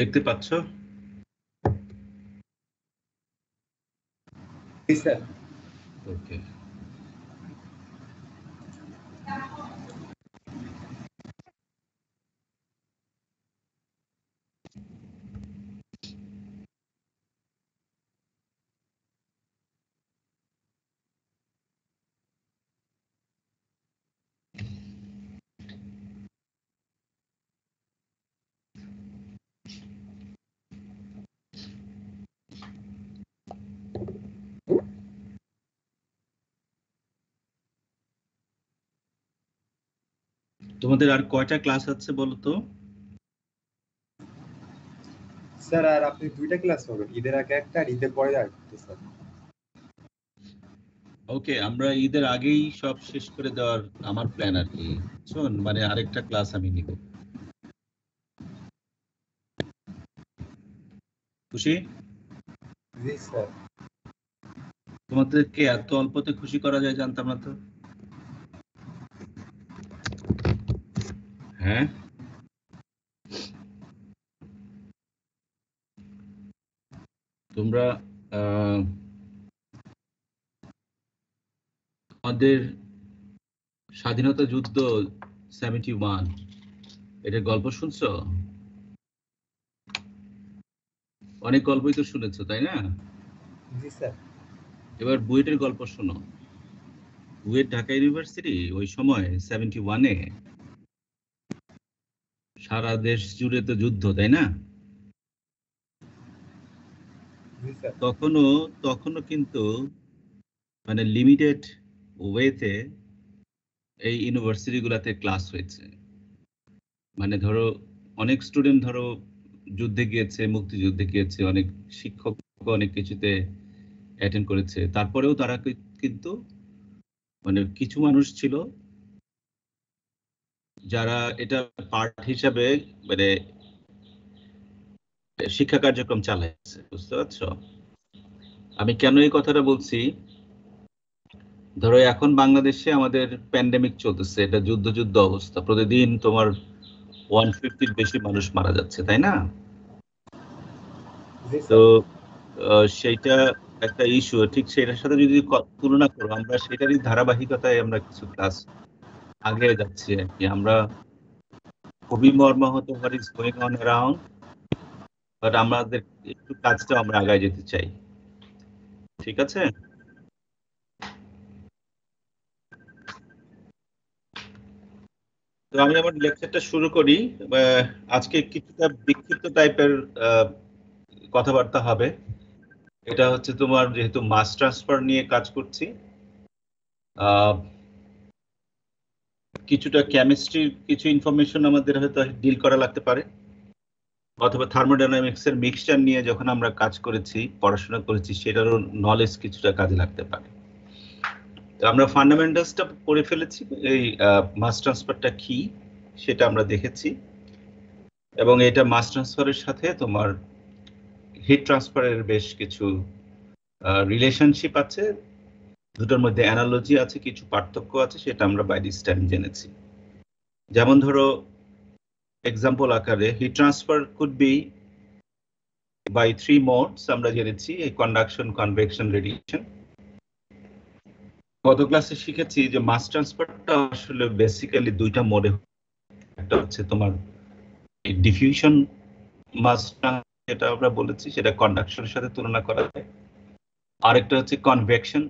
দেখতে পাচ্ছ? স্যার। ওকে। তোমাদের আর কয়টা ক্লাস আছে বলো তো? স্যার আর আপনি 2টা ক্লাস পাবেন, ঈদের আগে একটা আর ঈদের পরে আরেকটা স্যার। ওকে, আমরা ঈদের আগেই সব শেষ করে দেওয়ার আমার প্ল্যান আর কি। শোন, মানে আরেকটা ক্লাস আমি নিব। খুশি? জি স্যার। তোমাদেরকে এত অল্পতে খুশি করা যায় জানতাম না তো। হ্যাঁ, তোমরা আমাদের স্বাধীনতা যুদ্ধ 71 এটার গল্প শুনছো? অনেক গল্পই তো শুনেছো, তাই না? জি স্যার। এবার বুয়েটের গল্প শোনো। বুয়েট ঢাকা ইউনিভার্সিটি ওই সময় 71-এ সারা দেশ জুড়ে তো যুদ্ধ, তাই না? জি স্যার। তখনো কিন্তু মানে লিমিটেড ওয়েতে এই ইউনিভার্সিটি গুলাতে ক্লাস হয়েছে। মানে ধরো অনেক স্টুডেন্ট ধরো যুদ্ধে গিয়েছে, মুক্তিযুদ্ধে গিয়েছে, অনেক শিক্ষক অনেক কিছুতে অ্যাটেন্ড করেছে। তারপরেও তারা কিন্তু মানে কিছু মানুষ ছিল যারা এটা পার্ট হিসাবে মানে শিক্ষা কার্যক্রম চালাচ্ছে। বুঝতে পারছো আমি কেন এই কথাটা বলছি? ধরো এখন বাংলাদেশে আমাদের প্যান্ডেমিক চলতেছে, এটা যুদ্ধ যুদ্ধ অবস্থা, প্রতিদিন তোমার 150-র বেশি মানুষ মারা যাচ্ছে, তাই না? জি তো স্যার। সেইটা একটা ইস্যু। ঠিক সেটার সাথে যদি তুলনা করো, আমরা সেটারই ধারাবাহিকতায় আমরা কিছু ক্লাস আগে যাচ্ছি আর কি। আমরা খুবই মর্মাহত what is going on around, but আমাদের একটু কাজটা আমরা আগায় যেতে চাই। ঠিক আছে? তো আমি আমার লেকচারটা শুরু করি। আজকে কিছুটা বিক্ষিপ্ত টাইপের কথাবার্তা হবে। এটা হচ্ছে তোমার যেহেতু মাস ট্রান্সফার নিয়ে কাজ করছি, কিছুটা কেমিস্ট্রির কিছু ইনফরমেশন আমাদের হয়তো ডিল করা লাগতে পারে, অথবা থার্মোডাইনামিক্স এর মিক্সচার নিয়ে যখন আমরা কাজ করেছি, পড়াশোনা করেছি, সেটারও নলেজ কিছুটা কাজে লাগতে পারে। তো আমরা ফান্ডামেন্টালসটা পড়ে ফেলেছি, এই মাস ট্রান্সফারটা কি সেটা আমরা দেখেছি, এবং এটা মাস ট্রান্সফারের সাথে তোমার হিট ট্রান্সফারের বেশ কিছু রিলেশনশিপ আছে, দুটোর মধ্যে অ্যানালজি আছে, কিছু পার্থক্য আছে, সেটা আমরা বাই দিস টাইম জেনেছি। যেমন ধরো এক্সাম্পল আকারে heat transfer could be by 3 modes আমরা জেনেছি, এই কন্ডাকশন, কনভেকশন, রেডিয়েশন। গত ক্লাসে শিখেছি যে মাস ট্রান্সফারটা আসলে বেসিক্যালি দুইটা মোডে। একটা হচ্ছে তোমার ডিফিউশন মাস যেটা আমরা বলেছি, সেটা কন্ডাকশনের সাথে তুলনা করা যায়। আরেকটা হচ্ছে কনভেকশন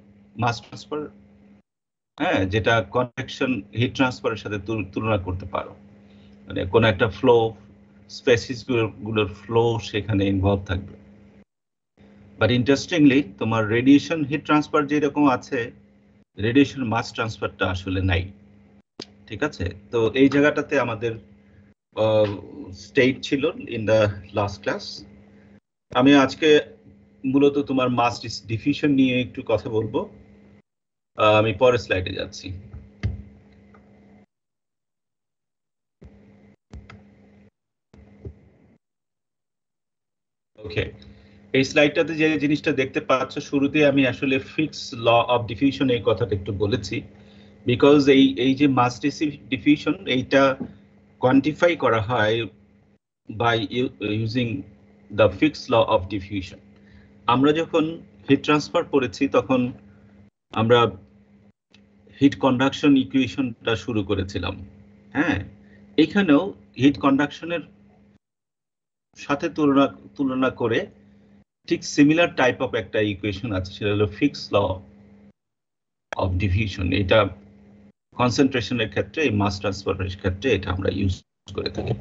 মাস ট্রান্সফার, হ্যাঁ, যেটা কনভেকশন হিট ট্রান্সফারের সাথে তুলনা করতে পারো। মানে কোন একটা ফ্লো, স্পেসিস গুলোর ফ্লো সেখানে ইনভলভ থাকবে। বাট ইন্টারেস্টিংলি তোমার রেডিয়েশন হিট ট্রান্সফার যেরকম আছে, রেডিয়েশন মাস ট্রান্সফারটা আসলে নাই। ঠিক আছে? তো এই জায়গাটাতে আমাদের স্টেট ছিল ইন দ্য লাস্ট ক্লাস। আমি আজকে মূলত তোমার মাস ডিফিউশন নিয়ে একটু কথা বলবো। আমি পরের স্লাইডে যাচ্ছি। ওকে, এই স্লাইডটাতে যে জিনিসটা দেখতে পাচ্ছ, শুরুতে আমি আসলে ফিক্স ল অফ ডিফিউশন এই কথাটা একটু বলেছি, বিকজ এই যে মাস ডিফিউশন এইটা কোয়ান্টিফাই করা হয় by using the Fick's law of diffusion. আমরা যখন হিট ট্রান্সফার করেছি তখন আমরা হিট কন্ডাকশন ইকুয়েশনটা শুরু করেছিলাম। হ্যাঁ, এখানেও হিট কন্ডাকশনের সাথে তুলনা করে ঠিক সিমিলার টাইপ অফ একটা ইকুয়েশন আছে, সেটা হলো ফিক্স ল অফ ডিফিউশন। এটা কনসেন্ট্রেশনের ক্ষেত্রে, এই মাস ট্রান্সফারের ক্ষেত্রে এটা আমরা ইউজ করে থাকি।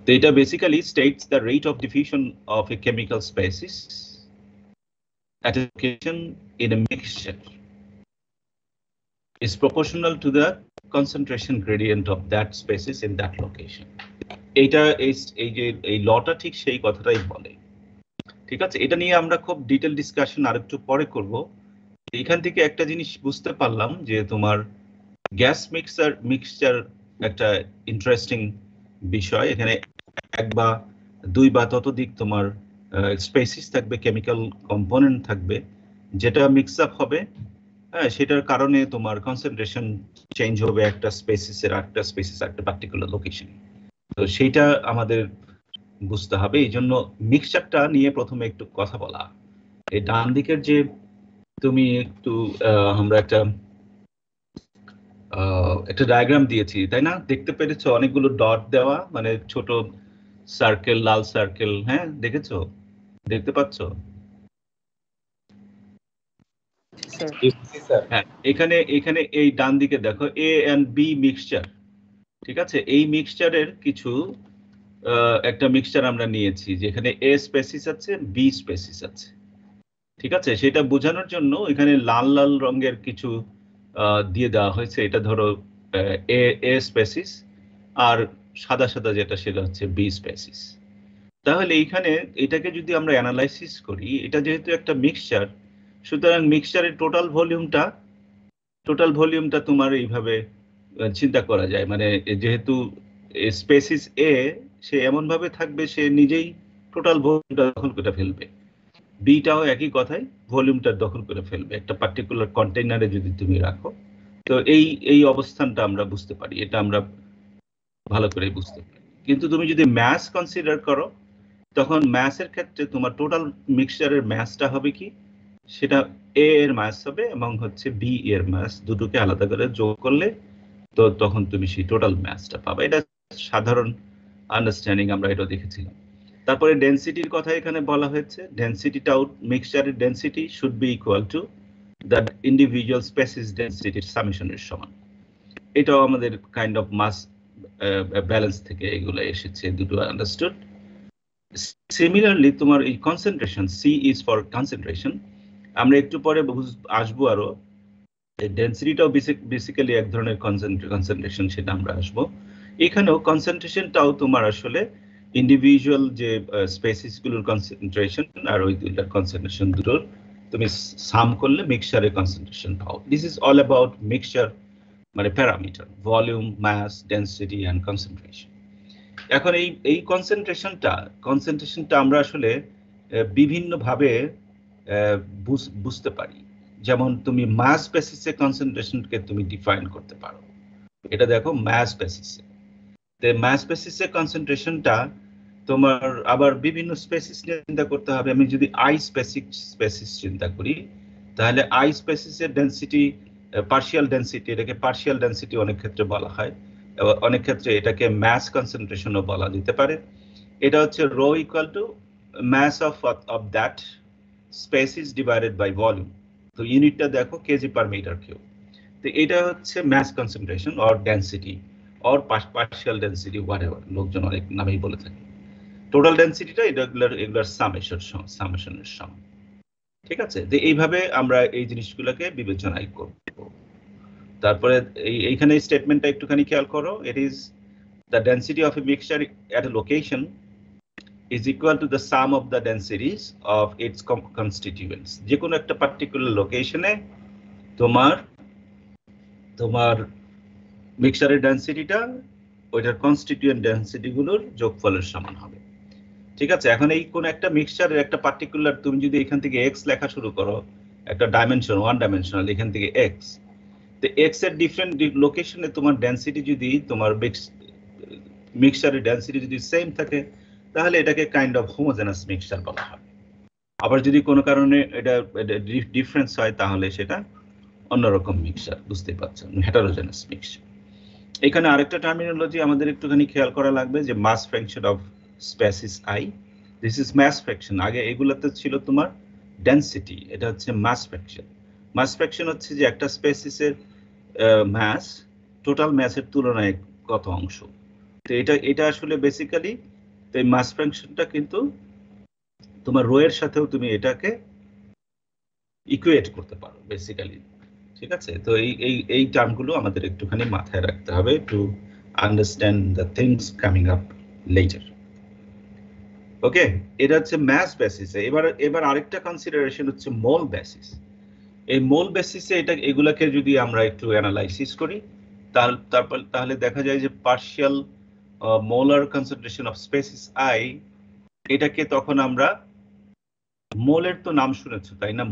তো এটা basically states the rate of diffusion of a chemical species at a location in a mixture is proportional to the concentration gradient of that species in that location. এটা এই লটা ঠিক সেই কথাটাই বলে। ঠিক আছে, এটা নিয়ে আমরা খুব ডিটেল ডিসকাশন আরেকটু পরে করব। এখান থেকে একটা জিনিস বুঝতে পারলাম যে তোমার গ্যাস মিক্সচার একটা ইন্টারেস্টিং বিষয়। এখানে এক বা দুই বা ততোধিক তোমার স্পেসিস থাকবে, কেমিক্যাল কম্পোনেন্ট থাকবে, যেটা মিক্স আপ হবে। হ্যাঁ, সেটার কারণে তোমার কনসেন্ট্রেশন চেঞ্জ হবে একটা স্পেসিসের একটা একটা পার্টিকুলার লোকেশন। তো সেইটা আমাদের বুঝতে হবে। এই জন্য মিক্সচারটা নিয়ে প্রথমে একটু কথা বলা। এই ডান দিকের যে তুমি একটু আমরা একটা ডায়াগ্রাম দিয়েছি, তাই না? দেখতে পেরেছো অনেকগুলো ডট দেওয়া, মানে ছোট সার্কেল, লাল সার্কেল। হ্যাঁ, দেখেছো? দেখতে পাচ্ছ? হ্যাঁ, এখানে এই ডান দিকে দেখো এ এন্ড বি মিক্সচার। ঠিক আছে, এই মিক্সচারের কিছু একটা মিক্সচার আমরা নিয়েছি যেখানে এ স্পেসিস আছে, বি স্পেসিস আছে। ঠিক আছে, সেটা বোঝানোর জন্য এখানে লাল লাল রঙের কিছু দিয়ে দেওয়া হয়েছে। এটা ধরো এ স্পেসিস, আর সাদা সাদা যেটা সেটা হচ্ছে বি স্পেসিস। তাহলে এইখানে এটাকে যদি আমরা অ্যানালাইসিস করি, এটা যেহেতু একটা মিক্সচার, সুতরাং মিক্সচারের টোটাল ভলিউমটা তোমার এইভাবে চিন্তা করা যায়। মানে যেহেতু স্পেসিস এ, সে এমন ভাবে থাকবে সে নিজেই টোটাল ভলিউমটা দখল করে ফেলবে। বিটাও একই কথাই, ভলিউমটা দখল করে ফেলবে একটা পার্টিকুলার কন্টেইনারে যদি তুমি রাখো। তো এই অবস্থানটা আমরা বুঝতে পারি, এটা আমরা ভালো করে বুঝতে পারি। কিন্তু তুমি যদি ম্যাস কনসিডার করো, তখন ম্যাসের ক্ষেত্রে তোমার টোটাল মিক্সচারের ম্যাসটা হবে কি, সেটা এ এর ম্যাস হবে এবং হচ্ছে বি এর ম্যাস, দুটোকে আলাদা করে যোগ করলে তো তখন তুমি সেই টোটাল ম্যাসটা পাবে। এটা সাধারণ আন্ডারস্ট্যান্ডিং, আমরা এটা দেখেছিলাম। তারপরে ডেনসিটির কথা এখানে বলা হয়েছে। ডেনসিটিটাও, মিক্সচারের density should be equal to the individual species ডেনসিটির সামেশনের সমান। এটাও আমাদের কাইন্ড অফ মাস ব্যালেন্স থেকে এগুলো এসেছে, দুটো আন্ডারস্টুড। সিমিলারলি তোমার এই concentration, C is for concentration, আমরা একটু পরে আসবো আরো। ডেনসিটিটাও বেসিক্যালি এক ধরনের কনসেন্ট্রেশন, সেটা আমরা আসবো। এখানেও কনসেন্ট্রেশনটাও তোমার আসলে ইন্ডিভিজুয়াল যে স্পেসিস গুলোর কনসেন্ট্রেশন আর ওই দুইটার কনসেন্ট্রেশন দুটোর তুমি সাম করলে মিক্সচারের কনসেন্ট্রেশন পাও। This is all about mixture, মানে parameter, volume, mass, density and concentration. এখন এই কনসেন্ট্রেশনটা আমরা আসলে বিভিন্নভাবে বুঝতে পারি। যেমন তুমি মাস বেসিসে কনসেন্ট্রেশনকে তুমি ডিফাইন করতে পারো। এটা দেখো মাস বেসিসে, মাস বেসিসে কনসেন্ট্রেশনটা তোমার আবার বিভিন্ন স্পেসিস নিয়ে চিন্তা করতে হবে। আমি যদি আই স্পেসিস চিন্তা করি, তাহলে আই স্পেসিসের ডেনসিটি, পার্শিয়াল ডেনসিটি, এটাকে পার্শিয়াল ডেনসিটি অনেক ক্ষেত্রে বলা হয়, অনেক ক্ষেত্রে এটাকে ম্যাস কনসেন্ট্রেশনও বলা যেতে পারে। এটা হচ্ছে rho equal to mass of that species divided by volume. তো ইউনিটটা দেখো কেজি পার মিটার কিউব। তো এটা হচ্ছে mass concentration or density or partial density, whatever, লোকজন অনেক নামেই বলে থাকে। টোটাল ডেনসিটিটা এগুলার সামেশনের সমান। ঠিক আছে, তো এইভাবে আমরা এই জিনিসগুলোকে বিবেচনায় করব। তারপরে এইখানে স্টেটমেন্টটা একটুখানি খেয়াল করো। It is the density of A mixture at A location is equal to the sum of the densities of its constituents. যে কোনো একটা পার্টিকুলার লোকেশনে তোমার মিক্সচারের ডেনসিটিটা ওইটার কনস্টিটিউয়েন্ট ডেনসিটি গুলোর যোগফলের সমান হবে। ঠিক আছে, এখন এই কোন একটা মিক্সচারের একটা পার্টিকুলার, তুমি যদি এখান থেকে এক্স লেখা শুরু করো, একটা ডাইমেনশন, ওয়ান ডাইমেনশনাল, এখান থেকে এক্স, তো এক্স এর ডিফারেন্ট লোকেশনে তোমার ডেনসিটি যদি, তোমার মিক্সচারের ডেনসিটি যদি সেম থাকে, তাহলে এটাকে কাইন্ড অফ হোমোজেনাস মিক্সচার বলা হয়। আবার যদি কোনো কারণে এটা ডিফারেন্স হয় তাহলে সেটা অন্যরকম মিক্সচার, বুঝতে পারছেন, হেটারোজেনাস মিক্সচার। এখানে আরেকটা টার্মিনোলজি আমাদের একটুখানি খেয়াল করা লাগবে, যে mass fraction of species I, this is mass fraction. আগে এগুলোতে ছিল তোমার ডেনসিটি, এটা হচ্ছে মাস ফ্র্যাকশন। মাস ফ্র্যাকশন হচ্ছে যে একটা স্পেসিসের মাস টোটাল ম্যাসের তুলনায় কত অংশ। তো এটা আসলে বেসিক্যালি এই মাস ফ্র্যাকশনটা কিন্তু তোমার রো এর সাথেও তুমি এটাকে ইকুয়েট করতে পারো বেসিক্যালি। ঠিক আছে, তো এই টার্মগুলো আমাদের একটুখানি মাথায় রাখতে হবে to understand the things coming up later. Okay, এটা হচ্ছে ম্যাস বেসিসে। এবার আরেকটা কনসিডারেশন হচ্ছে মোল বেসিস। এই মোল বেসিসে এগুলাকে যদি আমরা একটু অ্যানালাইসিস করি তাহলে দেখা যায় যে partial molar concentration of species I, এটাকে তখন আমরা মোলের তো নাম শুনেছো তাই না?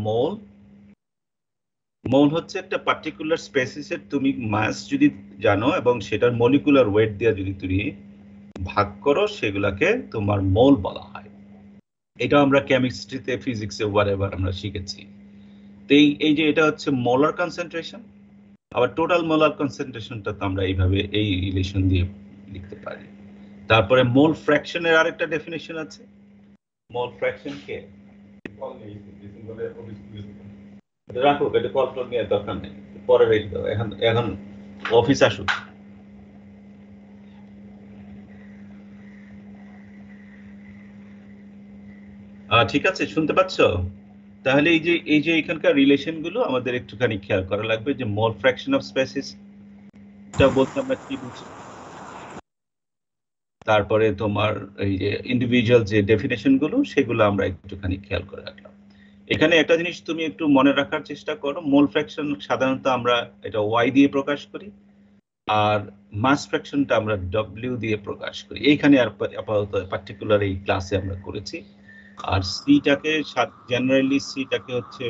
মোল হচ্ছে একটা পার্টিকুলার স্পেসিসের তুমি মাস যদি জানো এবং সেটার মলিকুলার ওয়েট দিয়ে যদি তুমি ভাগ করো, সেগুলাকে তোমার মোল বলা হয়। এটা আমরা কেমিস্ট্রিতে, ফিজিক্সে হোয়াটএভার আমরা শিখেছি। তো এই যে এটা হচ্ছে মোলার কনসেন্ট্রেশন। আবার টোটাল মোলার কনসেন্ট্রেশনটা তো আমরা এইভাবে এই রিলেশন দিয়ে লিখতে পারি। তারপরে মোল ফ্র্যাকশনের আরেকটা ডেফিনেশন আছে। মোল ফ্র্যাকশন কে রাখো, এটা কল টল নিয়ে দরকার নেই, পরে রেখে দাও, এখন অফিস আসুক। ঠিক আছে, শুনতে পাচ্ছ? তাহলে এই যে এখানকার রিলেশন গুলো আমাদের একটুখানি খেয়াল করা লাগবে, যে মোল ফ্র্যাকশন অফ স্পেসিস এটা বলতে আমরা কি বুঝি, তারপরে তোমার এই যে ইন্ডিভিজুয়াল যে ডেফিনেশন গুলো সেগুলো আমরা একটুখানি খেয়াল করে রাখলাম। এখানে একটা জিনিস তুমি একটু মনে রাখার চেষ্টা করো, মোল ফ্র্যাকশন সাধারণত আমরা এটা ওয়াই দিয়ে প্রকাশ করি, আর মাস ফ্র্যাকশনটা আমরা ডব্লিউ দিয়ে প্রকাশ করি। এইখানে আপাতত পার্টিকুলার এই ক্লাসে আমরা করেছি। আর সিটাকে জেনারেলি সিটাকে হচ্ছে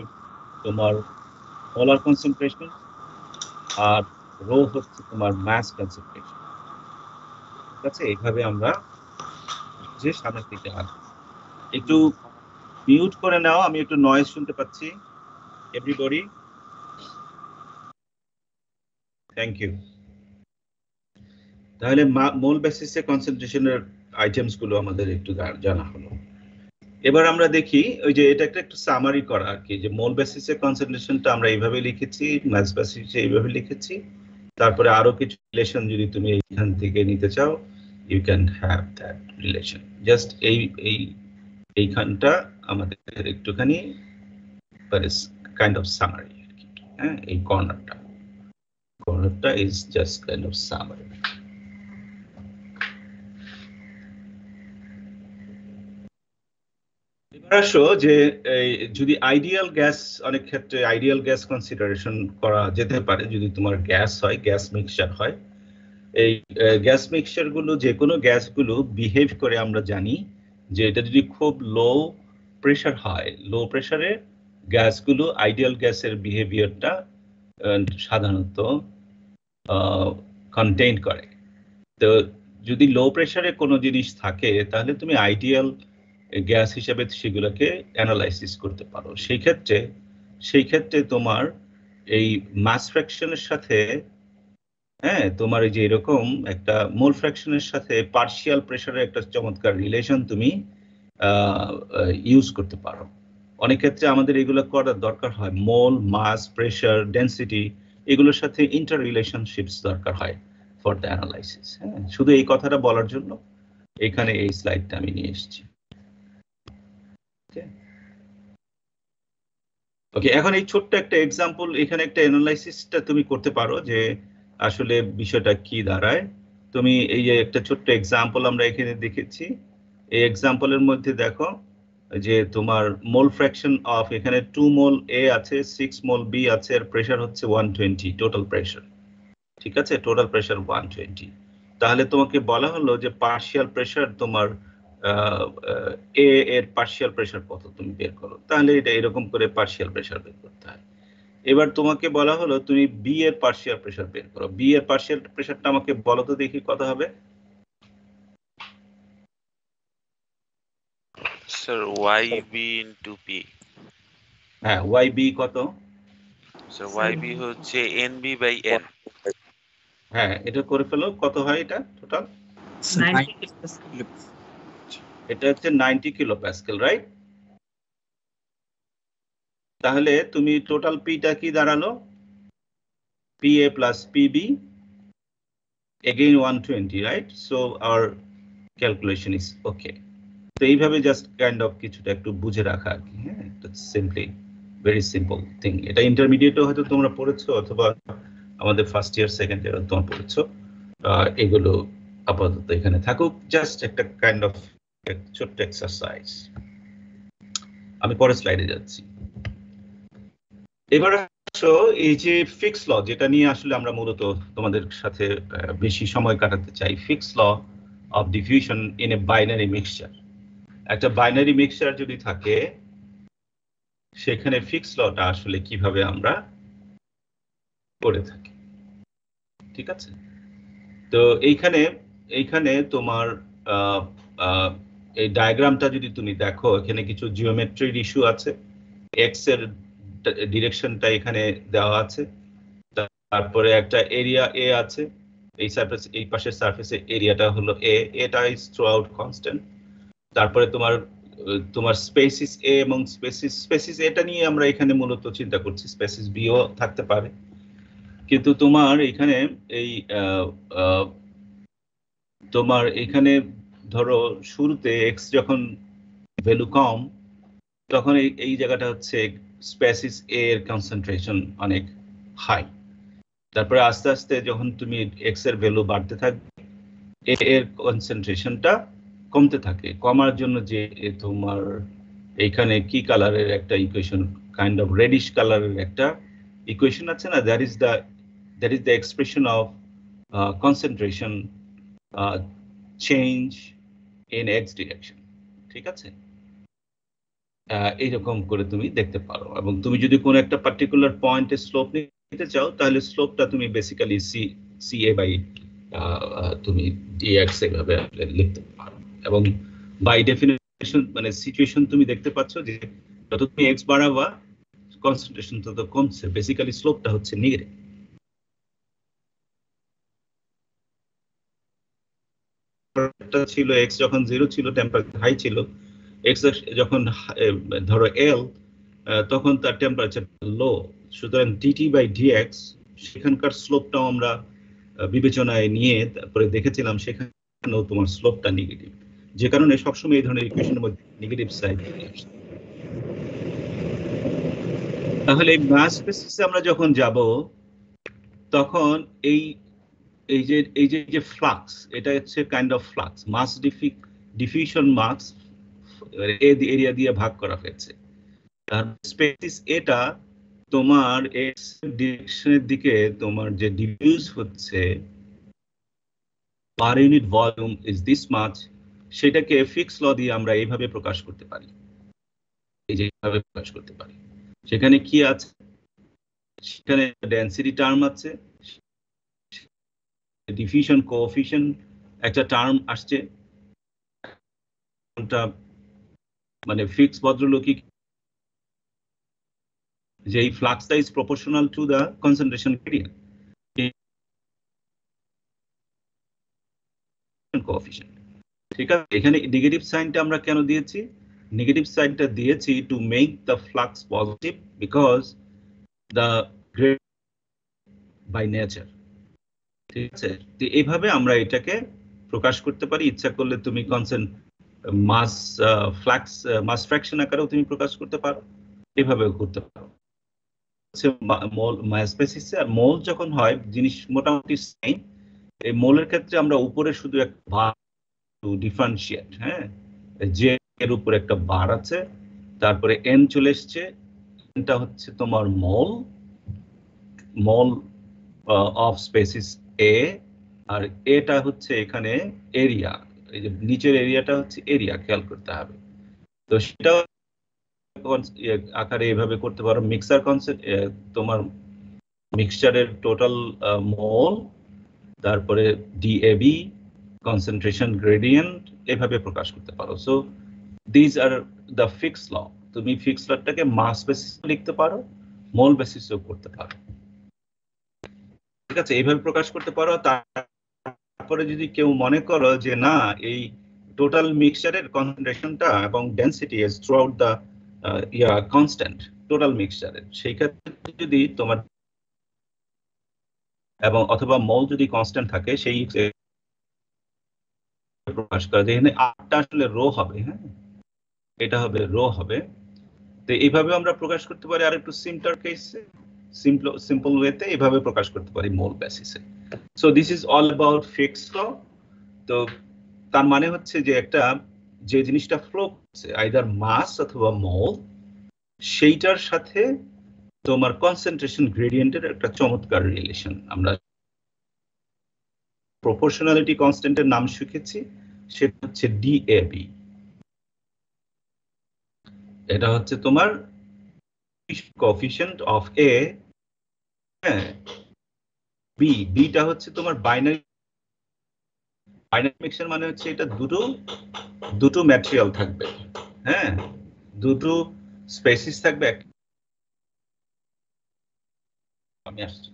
তোমার মোলার কনসেন্ট্রেশন, আর রো হচ্ছে তোমার মাস কনসেন্ট্রেশন। ঠিক আছে, এইভাবে আমরা যে সামনের দিকে আসবো। একটু মিউট করে নাও, আমি একটু নয়েজ শুনতে পাচ্ছি। Everybody, thank you. তাহলে মোল বেসিসে কনসেন্ট্রেশনের আইটেমস গুলো আমাদের একটু জানা হলো। এবার আমরা দেখি ওই যে এটা একটু সামারি করা আর কি, যে মোল বেসিসে কনসেন্ট্রেশনটা আমরা এইভাবে লিখেছি, মাস বেসিসে এইভাবে লিখেছি। তারপরে আরো কিছু রিলেশন যদি তুমি এইখান থেকে নিতে চাও, you can have that relation. Just এইখানটা আমাদের একটুখানি কাইন্ড অফ সামারি আর কি। হ্যাঁ, এই কর্নারটা is just kind of summary. এবার আসো যে যদি আইডিয়াল গ্যাস, অনেক ক্ষেত্রে আইডিয়াল গ্যাস কনসিডারেশন করা যেতে পারে যদি তোমার গ্যাস হয়, গ্যাস মিক্সচার হয়। এই গ্যাস মিক্সচার গুলো, যে কোনো গ্যাসগুলো বিহেভ করে আমরা জানি যে এটা যদি খুব লো প্রেশার হয়, লো প্রেশারে গ্যাসগুলো আইডিয়াল গ্যাসের বিহেভিয়ারটা সাধারণত কন্টেইন করে। তো যদি লো প্রেশারে কোনো জিনিস থাকে তাহলে তুমি আইডিয়াল গ্যাস হিসেবে সেগুলোকে অ্যানালাইসিস করতে পারো। সেই ক্ষেত্রে তোমার এই মাস ফ্র্যাকশনের সাথে, হ্যাঁ, তোমার এই যে এরকম একটা মোল ফ্র্যাকশনের সাথে পার্শিয়াল প্রেশারের একটা চমৎকার রিলেশন তুমি ইউজ করতে পারো। অনেক ক্ষেত্রে আমাদের এগুলো করার দরকার হয়, মোল, মাস, প্রেশার, ডেনসিটি, এগুলোর সাথে ইন্টার রিলেশনশিপস দরকার হয় ফর দ্য অ্যানালাইসিস। হ্যাঁ, শুধু এই কথাটা বলার জন্য এখানে এই স্লাইডটা আমি নিয়ে এসেছি। ওকে, এখন এই ছোট্ট একটা এক্সাম্পল, এখানে একটা অ্যানালাইসিসটা তুমি করতে পারো যে আসলে বিষয়টা কি দাঁড়ায়। তুমি এই যে একটা ছোট্ট এক্সাম্পল আমরা এখানে দেখেছি, এই এক্সাম্পলের মধ্যে দেখো যে তোমার মোল ফ্র্যাকশন অফ, এখানে 2 মোল এ আছে, 6 মোল বি আছে, আর প্রেশার হচ্ছে 120 টোটাল প্রেশার। ঠিক আছে, টোটাল প্রেশার 120। তাহলে তোমাকে বলা হলো যে পার্শিয়াল প্রেশার তোমার এ এর পার্শিয়াল প্রেশার কত তুমি বের করো। তাহলে এটা এরকম করে পার্শিয়াল প্রেশার বের করতে হয়। এবার তোমাকে বলা হলো তুমি বি এর পার্শিয়াল প্রেশার বের করো। বি এর পার্শিয়াল প্রেশারটা আমাকে বলো তো দেখি কত হবে। স্যার YB into P হ্যাঁ YB কত? স্যার YB হচ্ছে NB by N হ্যাঁ এটা করে ফেলো, কত হয় এটা টোটাল? 90 এটা হচ্ছে 90 কিলো প্যাসকেল, রাইট? তাহলে তুমি টোটাল পিটা কি দাঁড়ালো? PA plus PB again 120, right? So our calculation is okay. তো এইভাবে জাস্ট কাইন্ড অফ কিছুটা একটু বুঝে রাখা আর কি। হ্যাঁ, সিম্পলি ভেরি সিম্পল থিং। এটা ইন্টারমিডিয়েটও হয়তো তোমরা পড়েছো অথবা আমাদের ফার্স্ট ইয়ার সেকেন্ড ইয়ার তোমরা পড়েছো। এগুলো আপাতত এখানে থাকুক, জাস্ট একটা কাইন্ড অফ ছোট্ট এক্সারসাইজ। আমি পরের স্লাইডে যাচ্ছি। এবার আসো এই যে ফিক্স ল, যেটা নিয়ে আসলে আমরা মূলত তোমাদের সাথে বেশি সময় কাটাতে চাই, Fick's law of diffusion in a binary mixture. একটা বাইনারি মিক্সচার যদি থাকে সেখানে ফিক্স লটা আসলে কিভাবে আমরা করে থাকি, ঠিক আছে? তো এইখানে তোমার এই ডায়াগ্রামটা যদি তুমি দেখো, এখানে কিছু জিওমেট্রির ইস্যু আছে। এক্স এর ডিরেকশনটা এখানে দেওয়া আছে, তারপরে একটা এরিয়া এ আছে, এই সারফেস, এই পাশের সারফেসে এরিয়াটা হলো এ, এটা ইজ থ্রু আউট কনস্ট্যান্ট। তারপরে তোমার স্পেসিস এ এবং স্পেসিস এটা নিয়ে আমরা এখানে মূলত চিন্তা করছি, স্পেসিস বিও থাকতে পারে। কিন্তু তোমার এখানে এই তোমার এখানে ধরো শুরুতে এক্স যখন ভ্যালু কম, তখন এই জায়গাটা হচ্ছে স্পেসিস এ এর কনসেন্ট্রেশন অনেক হাই। তারপরে আস্তে আস্তে যখন তুমি এক্স এর ভ্যালু বাড়তে থাকবে, এ এর কনসেন্ট্রেশনটা কমতে থাকে। কমার জন্য যে তোমার এইখানে কি কালারের একটা ইকুয়েশন, কাইন্ড অফ রেডিশ কালারের একটা ইকুয়েশন আছে না, that is the expression of concentration change in x direction, ঠিক আছে? এইরকম করে তুমি দেখতে পারো। এবং তুমি যদি কোনো একটা পার্টিকুলার পয়েন্টে স্লোপ নিতে চাও, তাহলে স্লোপটা তুমি বেসিক্যালি CA বাই তুমি dx এভাবে লিখতে পারো। এবং বাই ডেফিনেশন মানে সিচুয়েশন তুমি দেখতে পাচ্ছ যে যত তুমি x বাড়াবা কনসেন্ট্রেশন তত কমছে, বেসিক্যালি স্লোপটা হচ্ছে নেগেটিভ। ছিল x যখন 0 ছিল, টেম্পারেচার হাই ছিল, x যখন ধরো L, তখন তার টেম্পারেচার লো। সুতরাং dt বাই dx সেখানকার স্লোপটাও আমরা বিবেচনায় নিয়ে তারপরে দেখেছিলাম সেখানেও তোমার স্লোপটা নেগেটিভ, যে কারণে সবসময় এই ধরনের ইকুয়েশনের মধ্যে নেগেটিভ সাইড আসে। তাহলে এই মাস বেসিসে আমরা যখন যাব, তখন এই যে ফ্লাক্স, এটা হচ্ছে kind of flux, mass diffusion mass area দিয়ে ভাগ করা হয়েছে। তার স্পেসিস এটা তোমার এক্স ডিরেকশনের দিকে তোমার যে ডিফিউজ হচ্ছে per unit volume is this much, সেটাকে ফিক্স ল দিয়ে আমরা এইভাবে প্রকাশ করতে পারি, এই যে এইভাবে প্রকাশ করতে পারি। সেখানে কি আছে? সেখানে ডেনসিটি টার্ম আছে, ডিফিউশন কোএফিশিয়েন্ট একটা টার্ম আসছে, মানে ফিক্স ভদ্রলোকিক যে এই ফ্লাক্সটা is proportional to the concentration gradient coefficient, ঠিক আছে? এখানে নেগেটিভ সাইনটা আমরা কেন দিয়েছি? নেগেটিভ সাইনটা দিয়েছি to make the flux positive because the grade by nature, ঠিক আছে? তো এইভাবে আমরা এটাকে প্রকাশ করতে পারি। ইচ্ছা করলে তুমি মাস ফ্লাক্স মাস ফ্র্যাকশন আকারেও তুমি প্রকাশ করতে পারো, এভাবেও করতে পারো। মাস বেসিসে আর মোল যখন হয় জিনিস মোটামুটি সেম। এই মোলের ক্ষেত্রে আমরা উপরে শুধু একটা বার ডিফারেন্সিয়েট, হ্যাঁ, যে এর উপরে একটা বার আছে, তারপরে এন চলে এসছে, এটা হচ্ছে তোমার মোল অফ স্পেসিস এ, আর এটা হচ্ছে এখানে এরিয়া, এই যে নিচের এরিয়াটা হচ্ছে এরিয়া, খেয়াল করতে হবে। তো সেটা আকারে এভাবে করতে পারো। মিক্সার কনসেপ্ট তোমার মিক্সচারের টোটাল মোল, তারপরে DAB কনসেন্ট্রেশন গ্রেডিয়েন্ট, এভাবে প্রকাশ করতে পারো। So these are the Fick's law. তুমি ফিক্স লটাকে মাস বেসিস লিখতে পারো, মোল বেসিসও করতে পারো, ঠিক আছে, এইভাবে প্রকাশ করতে পারো। তারপরে যদি কেউ মনে করো যে না, এই টোটাল মিক্সচারের কনসেন্ট্রেশনটা এবং density is throughout the constant total মিক্সচারের, সেই ক্ষেত্রে যদি তোমার এবং অথবা মল যদি কনস্ট্যান্ট থাকে, সেই প্রকাশ করা যায়। এখানে আটটা আসলে রো হবে, হ্যাঁ, এটা হবে রো হবে। তো এইভাবে আমরা প্রকাশ করতে পারি। আর একটু সিম্পল কেসে, সিম্পল ওয়েতে এইভাবে প্রকাশ করতে পারি মোল বেসিসে। So this is all about Fick's law. তো তার মানে হচ্ছে যে একটা যে জিনিসটা ফ্লো করছে আইদার মাস অথবা মোল, সেইটার সাথে তোমার কনসেন্ট্রেশন গ্রেডিয়েন্টের একটা চমৎকার রিলেশন। আমরা প্রপোর্শনালিটি কনস্ট্যান্টের নাম শিখেছি, সেটা হচ্ছে ডিএবি। এটা হচ্ছে তোমার কোএফিশিয়েন্ট অফ এ, হ্যাঁ, বি। বিটা হচ্ছে তোমার বাইনারি মিক্সচার, মানে হচ্ছে এটা দুটো ম্যাটেরিয়াল থাকবে, হ্যাঁ, দুটো স্পেসিস থাকবে। আমি আসছি।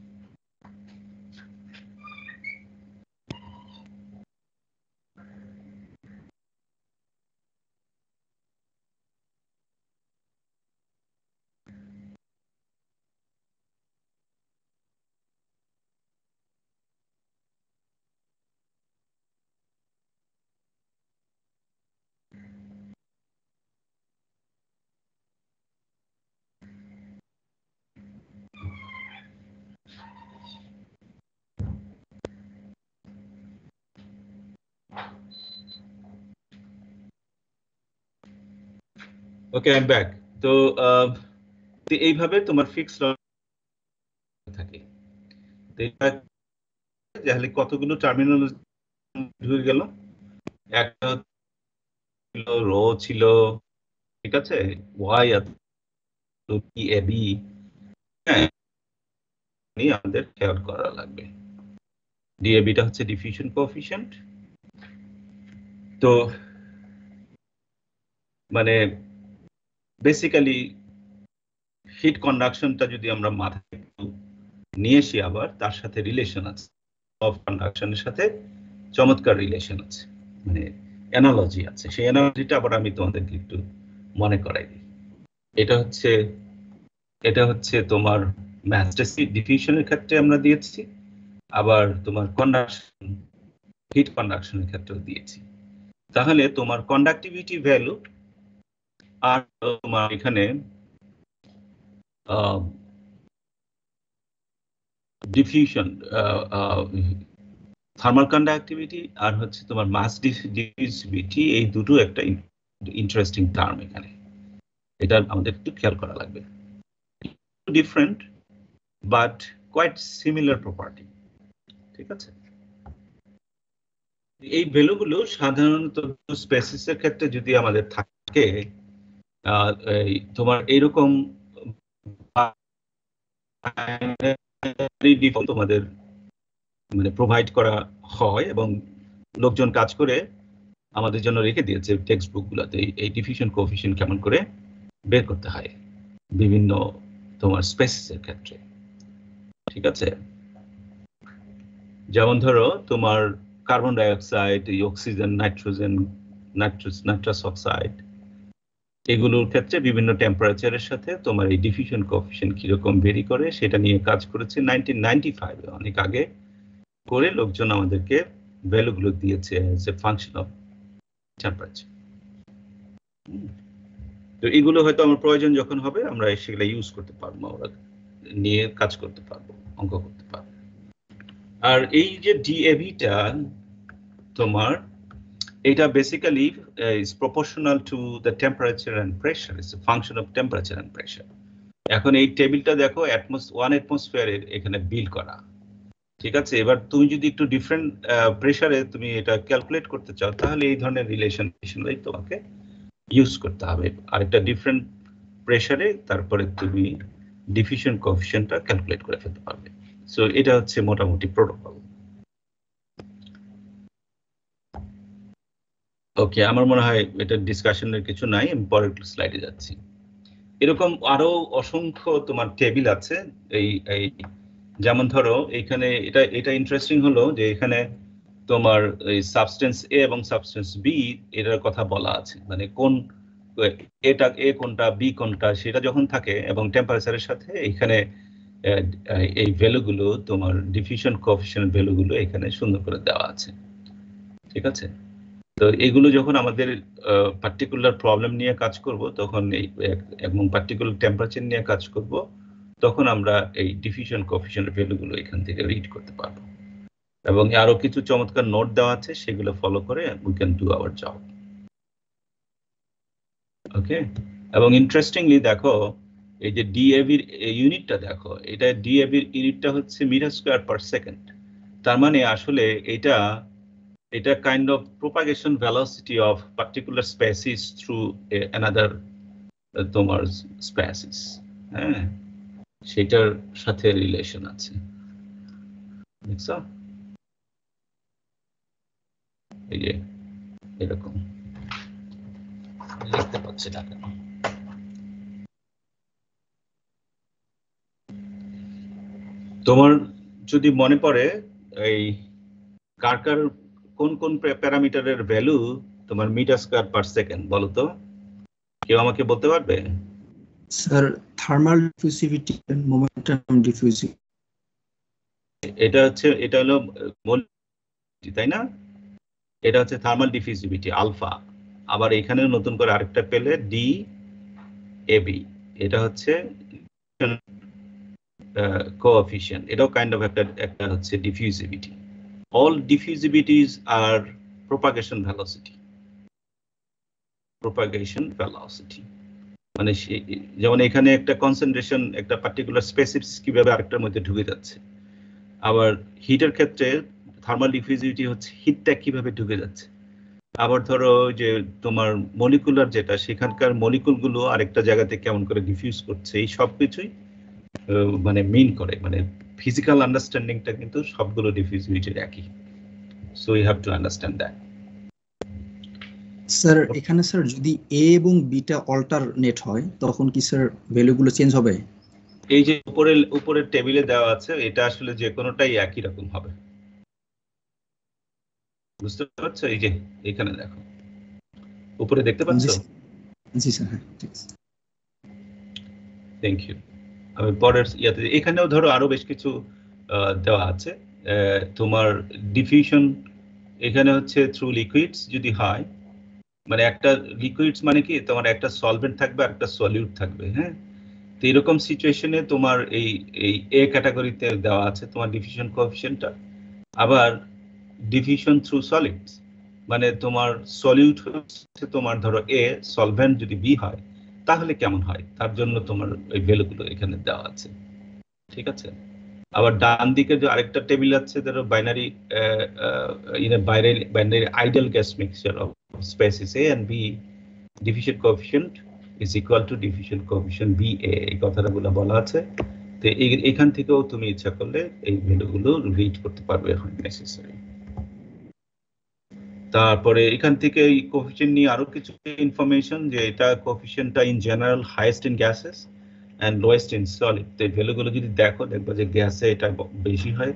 ওকে, আই এম ব্যাক। তো এইভাবে তোমার ফিক্সড থাকে। তাহলে কতগুলো টার্মিনোলজি হয়ে গেল। একটা ছিল রো ছিল, ঠিক আছে, ওয়াই এ বি, হ্যাঁ, আমাদের খেয়াল করা লাগবে। ডিএবিটা হচ্ছে ডিফিউশন কোএফিশিয়েন্ট। তো মানে বেসিক্যালি হিট কন্ডাকশনটা যদি আমরা মাথায় একটু নিয়ে আসি, আবার তার সাথে রিলেশন আছে, অফ কন্ডাকশনের সাথে চমৎকার রিলেশন আছে, মানে অ্যানালজি আছে। সেই অ্যানালজিটা আবার আমি তোমাদেরকে একটু মনে করাই দিই। এটা হচ্ছে তোমার ম্যাস ডিফিউশনের ক্ষেত্রে আমরা দিয়েছি, আবার তোমার কন্ডাকশন, হিট কন্ডাকশনের ক্ষেত্রেও দিয়েছি। তাহলে তোমার কন্ডাক্টিভিটি ভ্যালু আর তোমার এখানে ডিফিউশন, থার্মাল কন্ডাক্টিভিটি আর হচ্ছে তোমার মাস ডিফিউজিভিটি, এই দুটো একটা ইন্টারেস্টিং টার্ম এখানে। এটা আমাদের একটু খেয়াল করা লাগবে। Different but quite similar property, ঠিক আছে। এই ভ্যালুগুলো সাধারণত স্পেসিসের ক্ষেত্রে যদি আমাদের থাকে, তোমার এইরকম তোমাদের মানে প্রোভাইড করা হয় এবং লোকজন কাজ করে আমাদের জন্য রেখে দিয়েছে টেক্সট বুক গুলাতে, এই ডিফিউশন কোএফিশিয়েন্ট কেমন করে বের করতে হয় বিভিন্ন তোমার স্পেসিসের ক্ষেত্রে, ঠিক আছে। যেমন ধরো তোমার carbon dioxide, oxygen, nitrogen, nitrous oxide, এগুলোর ক্ষেত্রে বিভিন্ন টেম্পারেচারের সাথে তোমার এই ডিফিউশন কোএফিশিয়েন্ট কিরকম ভেরি করে সেটা নিয়ে কাজ করেছে 1995 অনেক আগে করে লোকজন আমাদেরকে ভ্যালুগুলো দিয়েছে as a function of temperature. তো এগুলো হয়তো আমার প্রয়োজন যখন হবে আমরা সেগুলো ইউজ করতে পারবো, আমরা নিয়ে কাজ করতে পারবো, অঙ্ক করতে পারবো। আর এই যে ডিএভিটা তোমার, এটা basically is proportional to the temperature and pressure, it's a function of temperature and pressure. এখন এই টেবিলটা দেখো 1 অ্যাটমসফিয়ারের এখানে বিল করা, ঠিক আছে। এবার তুমি যদি একটু ডিফারেন্ট প্রেশারে তুমি এটা ক্যালকুলেট করতে চাও, তাহলে এই ধরনের রিলেশনই তোমাকে ইউজ করতে হবে। আরেকটা ডিফারেন্ট প্রেশারে তারপরে তুমি ডিফিউশন কোএফিশিয়েন্টটা ক্যালকুলেট করে ফেলতে পারবে। সো এটা হচ্ছে মোটামুটি প্রোটোকল। ওকে, আমার মনে হয় এটা ডিসকাশনের কিছু নাই, আমি পরের স্লাইডে যাচ্ছি। এরকম আরো অসংখ্য তোমার টেবিল আছে, এই এই যেমন ধরো এখানে এটা ইন্টারেস্টিং হলো যে এখানে তোমার এই সাবস্টেন্স এ এবং সাবস্টেন্স বি এটার কথা বলা আছে, মানে কোন এটা এ কোনটা বি কোনটা সেটা যখন থাকে, এবং টেম্পারেচারের সাথে এখানে এই ভ্যালুগুলো তোমার ডিফিউশন কোএফিশিয়েন্ট ভ্যালুগুলো এখানে সুন্দর করে দেওয়া আছে। ঠিক আছে, তো এগুলো যখন আমাদের পার্টিকুলার প্রবলেম নিয়ে কাজ করব তখন এই এবং পার্টিকুলার টেম্পারেচার নিয়ে কাজ করব, তখন আমরা এই ডিফিউশন কোএফিশিয়েন্ট ভ্যালুগুলো এখান থেকে রিড করতে পারবো। এবং আরো কিছু চমৎকার নোট দেওয়া আছে, সেগুলো ফলো করে we can do our job. Okay, এবং ইন্টারেস্টিংলি দেখো এই যে ডিএভির ইউনিটটা দেখো, এটা ডিএভির ইউনিটটা হচ্ছে মিটার স্কয়ার পার সেকেন্ড। তার মানে আসলে এটা kind of propagation velocity of particular species through another তোমার species, হ্যাঁ, সেটার সাথে রিলেশন আছে। দেখছো এই যে এরকম লিখতে পাচ্ছি না কেন? তোমার যদি মনে পড়ে এই কার কোন কোন প্যারামিটারের ভ্যালু তোমার মিটার স্কয়ার পার সেকেন্ড, বলো তো, কেউ আমাকে বলতে পারবে? Sir thermal diffusivity and momentum diffusivity. এটা হলো তাই না? এটা হচ্ছে থার্মাল ডিফিউসিভিটি আলফা। আবার এখানেও নতুন করে আরেকটা পেলে ডি এবি, এটা হচ্ছে কোএফিশিয়েন্ট, এটাও কাইন্ড অফ একটা হচ্ছে ডিফিউসিভিটি। অল ডিফিউসিভিটিস আর প্রপাগেশন ভেলোসিটি। মানে যেমন এখানে একটা কনসেন্ট্রেশন একটা পার্টিকুলার স্পেসিফিক কিভাবে আরেকটার মধ্যে ঢুকে যাচ্ছে, আবার হিটের ক্ষেত্রে থার্মাল ডিফিউজিভিটি হচ্ছে হিটটা কিভাবে ঢুকে যাচ্ছে। আবার ধরো যে তোমার মলিকুলার যেটা, সেখানকার মলিকুলগুলো আরেকটা জায়গাতে কেমন করে ডিফিউজ করছে, এই সব কিছুই মানে মিন করে, মানে ফিজিক্যাল আন্ডারস্ট্যান্ডিংটা কিন্তু সবগুলো ডিফিউজিভিটির একই। So you have to understand that. Sir এখানে স্যার যদি এ এবং বিটা অল্টারনেট হয় তখন কি স্যার ভ্যালুগুলো চেঞ্জ হবে? এই যে উপরের টেবিলে দেওয়া আছে, এটা আসলে যে কোনোটাই একই রকম হবে, বুঝতে পারছো? এই যে এখানে দেখো উপরে দেখতে পাচ্ছ? জি স্যার, হ্যাঁ ঠিক আছে। Thank you. আমি পরের ইয়াতে এখানেও ধরো আরো বেশ কিছু দেওয়া আছে। তোমার ডিফিউশন এখানে হচ্ছে থ্রু লিকুইডস যদি হয়, মানে একটা লিকুইডস মানে কি তোমার একটা সলভেন্ট থাকবে আর একটা সলিউট থাকবে, হ্যাঁ। তো এরকম সিচুয়েশনে তোমার এই এ ক্যাটাগরিতে দেওয়া আছে তোমার ডিফিউশন কোএফিশিয়েন্টটা। আবার ডিফিউশন থ্রু সলিডস মানে তোমার সলিউট হচ্ছে তোমার ধরো এ, সলভেন্ট যদি বি হয় তাহলে কেমন হয়, তার জন্য তোমার ওই ভ্যালুগুলো এখানে দেওয়া আছে। ঠিক আছে, আবার ডান দিকে যে আরেকটা টেবিল আছে, ধরো binary binary ideal gas mixture of species A and B, diffusion coefficient is equal to diffusion coefficient B A, এই কথাগুলো বলা আছে। তো এখান থেকেও তুমি ইচ্ছা করলে এই ভ্যালুগুলো রিড করতে পারবে এখন নেসেসারি। তারপরে এখান থেকে এই কোএফিশিয়েন্ট নিয়ে আরো কিছু ইনফরমেশন, যে এটা কোএফিশিয়েন্টটা in general highest in gases and lowest in solid. তো এই ভ্যালুগুলো যদি দেখো, দেখবা যে গ্যাসে এটা বেশি হয়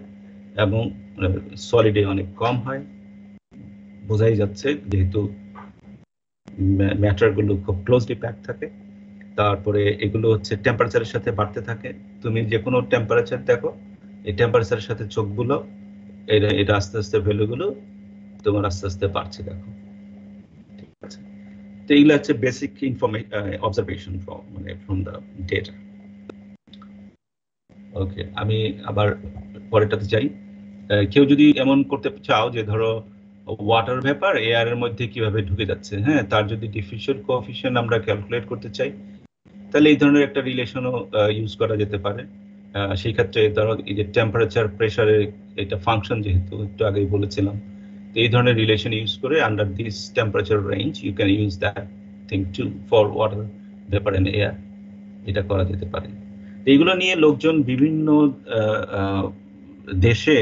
এবং সলিডে অনেক কম হয়। বোঝাই যাচ্ছে যেহেতু ম্যাটারগুলো খুব ক্লোজলি প্যাক থাকে। তারপরে এগুলো হচ্ছে টেম্পারেচারের সাথে বাড়তে থাকে। তুমি যে কোনো টেম্পারেচার দেখো, এই টেম্পারেচারের সাথে চোখ বুলো, এটা আস্তে আস্তে ভ্যালুগুলো তোমার আস্তে আস্তে বাড়ছে, দেখো। ঠিক আছে, তো এইগুলো হচ্ছে basic observation from the data. Okay, আমি আবার পরেরটাতে যাই। কেউ যদি এমন করতে চাও যে ধরো ওয়াটার ভেপার এয়ারের মধ্যে কিভাবে ঢুকে যাচ্ছে, হ্যাঁ, তার যদি ডিফিউশন কোএফিশিয়েন্ট আমরা ক্যালকুলেট করতে চাই, তাহলে এই ধরনের একটা রিলেশনও ইউজ করা যেতে পারে। সেই ক্ষেত্রে ধরো এই যে টেম্পারেচার প্রেসারের এটা ফাংশন, যেহেতু একটু আগেই বলেছিলাম, তো এই ধরনের রিলেশন ইউজ করে under this temperature range you can use that thing to for water vapour and air, এটা করা যেতে পারে। এইগুলো নিয়ে লোকজন বিভিন্ন দেশে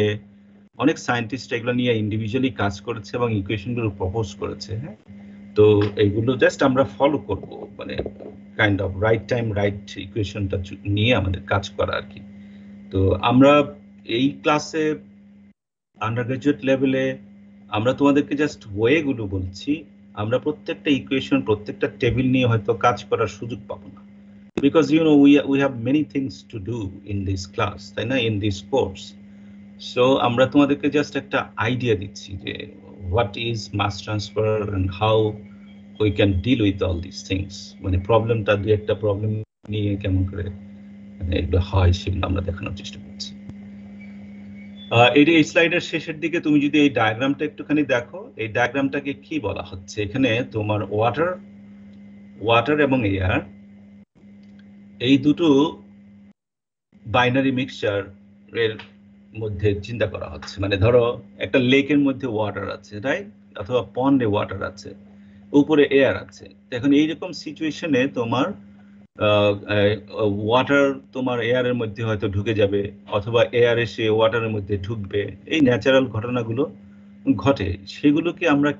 অনেক সায়েন্টিস্ট এগুলো নিয়ে ইন্ডিভিজুয়ালি কাজ করেছে এবং ইকুয়েশনগুলো প্রপোজ করেছে। হ্যাঁ, তো এইগুলো জাস্ট আমরা ফলো করব, মানে kind of right time right ইকুয়েশনটা নিয়ে আমাদের কাজ করা আর কি। তো আমরা এই ক্লাসে আন্ডারগ্রাজুয়েট লেভেলে আমরা তোমাদেরকে জাস্ট ওয়েগুলো বলছি, আমরা প্রত্যেকটা ইকুয়েশন প্রত্যেকটা টেবিল নিয়ে হয়তো কাজ করার সুযোগ পাবো না, because we have many things to do in this class, তাই না, in this course. সো আমরা তোমাদেরকে জাস্ট একটা আইডিয়া দিচ্ছি যে what is mass transfer and how we can deal with all this things, মানে প্রবলেমটা দুই একটা প্রবলেম নিয়ে কেমন করে মানে এগুলো হয় সেগুলো আমরা দেখানোর চেষ্টা করছি। এই স্লাইডের শেষের দিকে তুমি যদি এই ডায়াগ্রামটা একটুখানি দেখো, এই ডায়াগ্রামটাকে কি বলা হচ্ছে, এখানে তোমার ওয়াটার এবং এয়ার এই দুটো বাইনারি মিক্সচার এর মধ্যে চিন্তা করা হচ্ছে। মানে ধরো একটা লেকের মধ্যে ওয়াটার আছে, রাইট, অথবা পন্ডে ওয়াটার আছে, উপরে এয়ার আছে। এখন এইরকম সিচুয়েশনে তোমার ওয়াটার তোমার এয়ারের মধ্যে হয়তো ঢুকে যাবে, অথবা এয়ার এসে ওয়াটারের মধ্যে ঢুকবে, এই ন্যাচারাল ঘটনাগুলো ঘটে। সেগুলোকে আমরা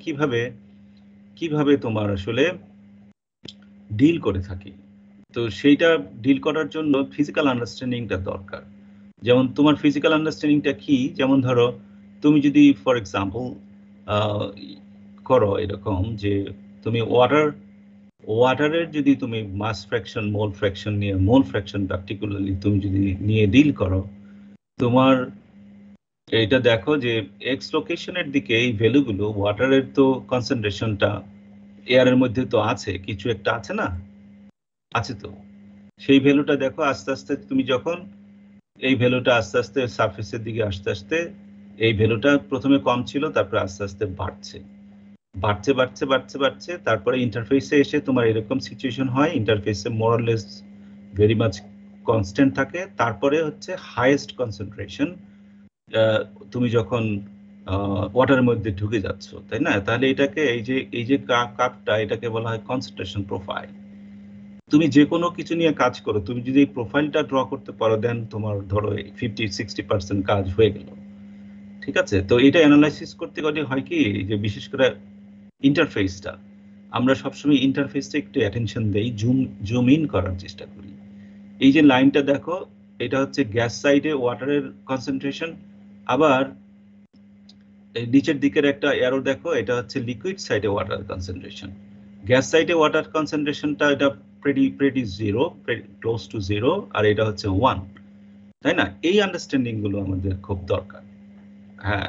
কিভাবে তোমার আসলে ডিল করে থাকি। তো সেইটা ডিল করার জন্য ফিজিক্যাল আন্ডারস্ট্যান্ডিংটা দরকার। যেমন তোমার ফিজিক্যাল আন্ডারস্ট্যান্ডিংটা কি, যেমন ধরো তুমি যদি ফর এক্সাম্পল করো এরকম যে তুমি ওয়াটারের যদি তুমি মাস ফ্র্যাকশন মোল ফ্র্যাকশন পার্টিকুলারলি তুমি যদি নিয়ে ডিল করো, তোমার এইটা দেখো যে এক্স লোকেশনের দিকে এই ভ্যালুগুলো, ওয়াটারের তো কনসেন্ট্রেশনটা এয়ারের মধ্যে তো আছে, কিছু একটা আছে না, আছে তো, সেই ভ্যালুটা দেখো আস্তে আস্তে তুমি যখন এই ভ্যালুটা আস্তে আস্তে সারফেসের দিকে আস্তে আস্তে এই ভ্যালুটা প্রথমে কম ছিল, তারপরে আস্তে আস্তে বাড়ছে, তারপরে ইন্টারফেসে এসে তোমার এরকম সিচুয়েশন হয়, ইন্টারফেসে মোরলেস ভেরি মাচ কনস্ট্যান্ট থাকে, তারপরে হচ্ছে হাইয়েস্ট কনসেন্ট্রেশন তুমি যখন ওয়াটারের মধ্যে ঢুকে যাচ্ছ, তাই না? তাহলে এটাকে এই যে কাপটা, এটাকে বলা হয় কনসেন্ট্রেশন প্রোফাইল। তুমি যে কোনো কিছু নিয়ে কাজ করো, তুমি যদি এই প্রোফাইলটা ড্র করতে পারো, দেন তোমার ধরো 50-60% কাজ হয়ে গেল। ঠিক আছে, তো এটা অ্যানালাইসিস করতে গেলে হয় কি, যে বিশেষ করে ইন্টারফেসটা, আমরা সবসময় ইন্টারফেসটা একটু অ্যাটেনশন দেই, জুম ইন করার চেষ্টা করি। এই যে লাইনটা দেখো, এটা হচ্ছে গ্যাস সাইডে ওয়াটারের কনসেন্ট্রেশন, আবার এই নিচের দিকের একটা অ্যারো দেখো, এটা হচ্ছে লিকুইড সাইডে ওয়াটার কনসেন্ট্রেশন। গ্যাস সাইডে ওয়াটার কনসেন্ট্রেশনটা এটা pretty zero, close to zero, আর এটা হচ্ছে 1, তাই না? এই আন্ডারস্ট্যান্ডিং গুলো আমাদের খুব দরকার। হ্যাঁ,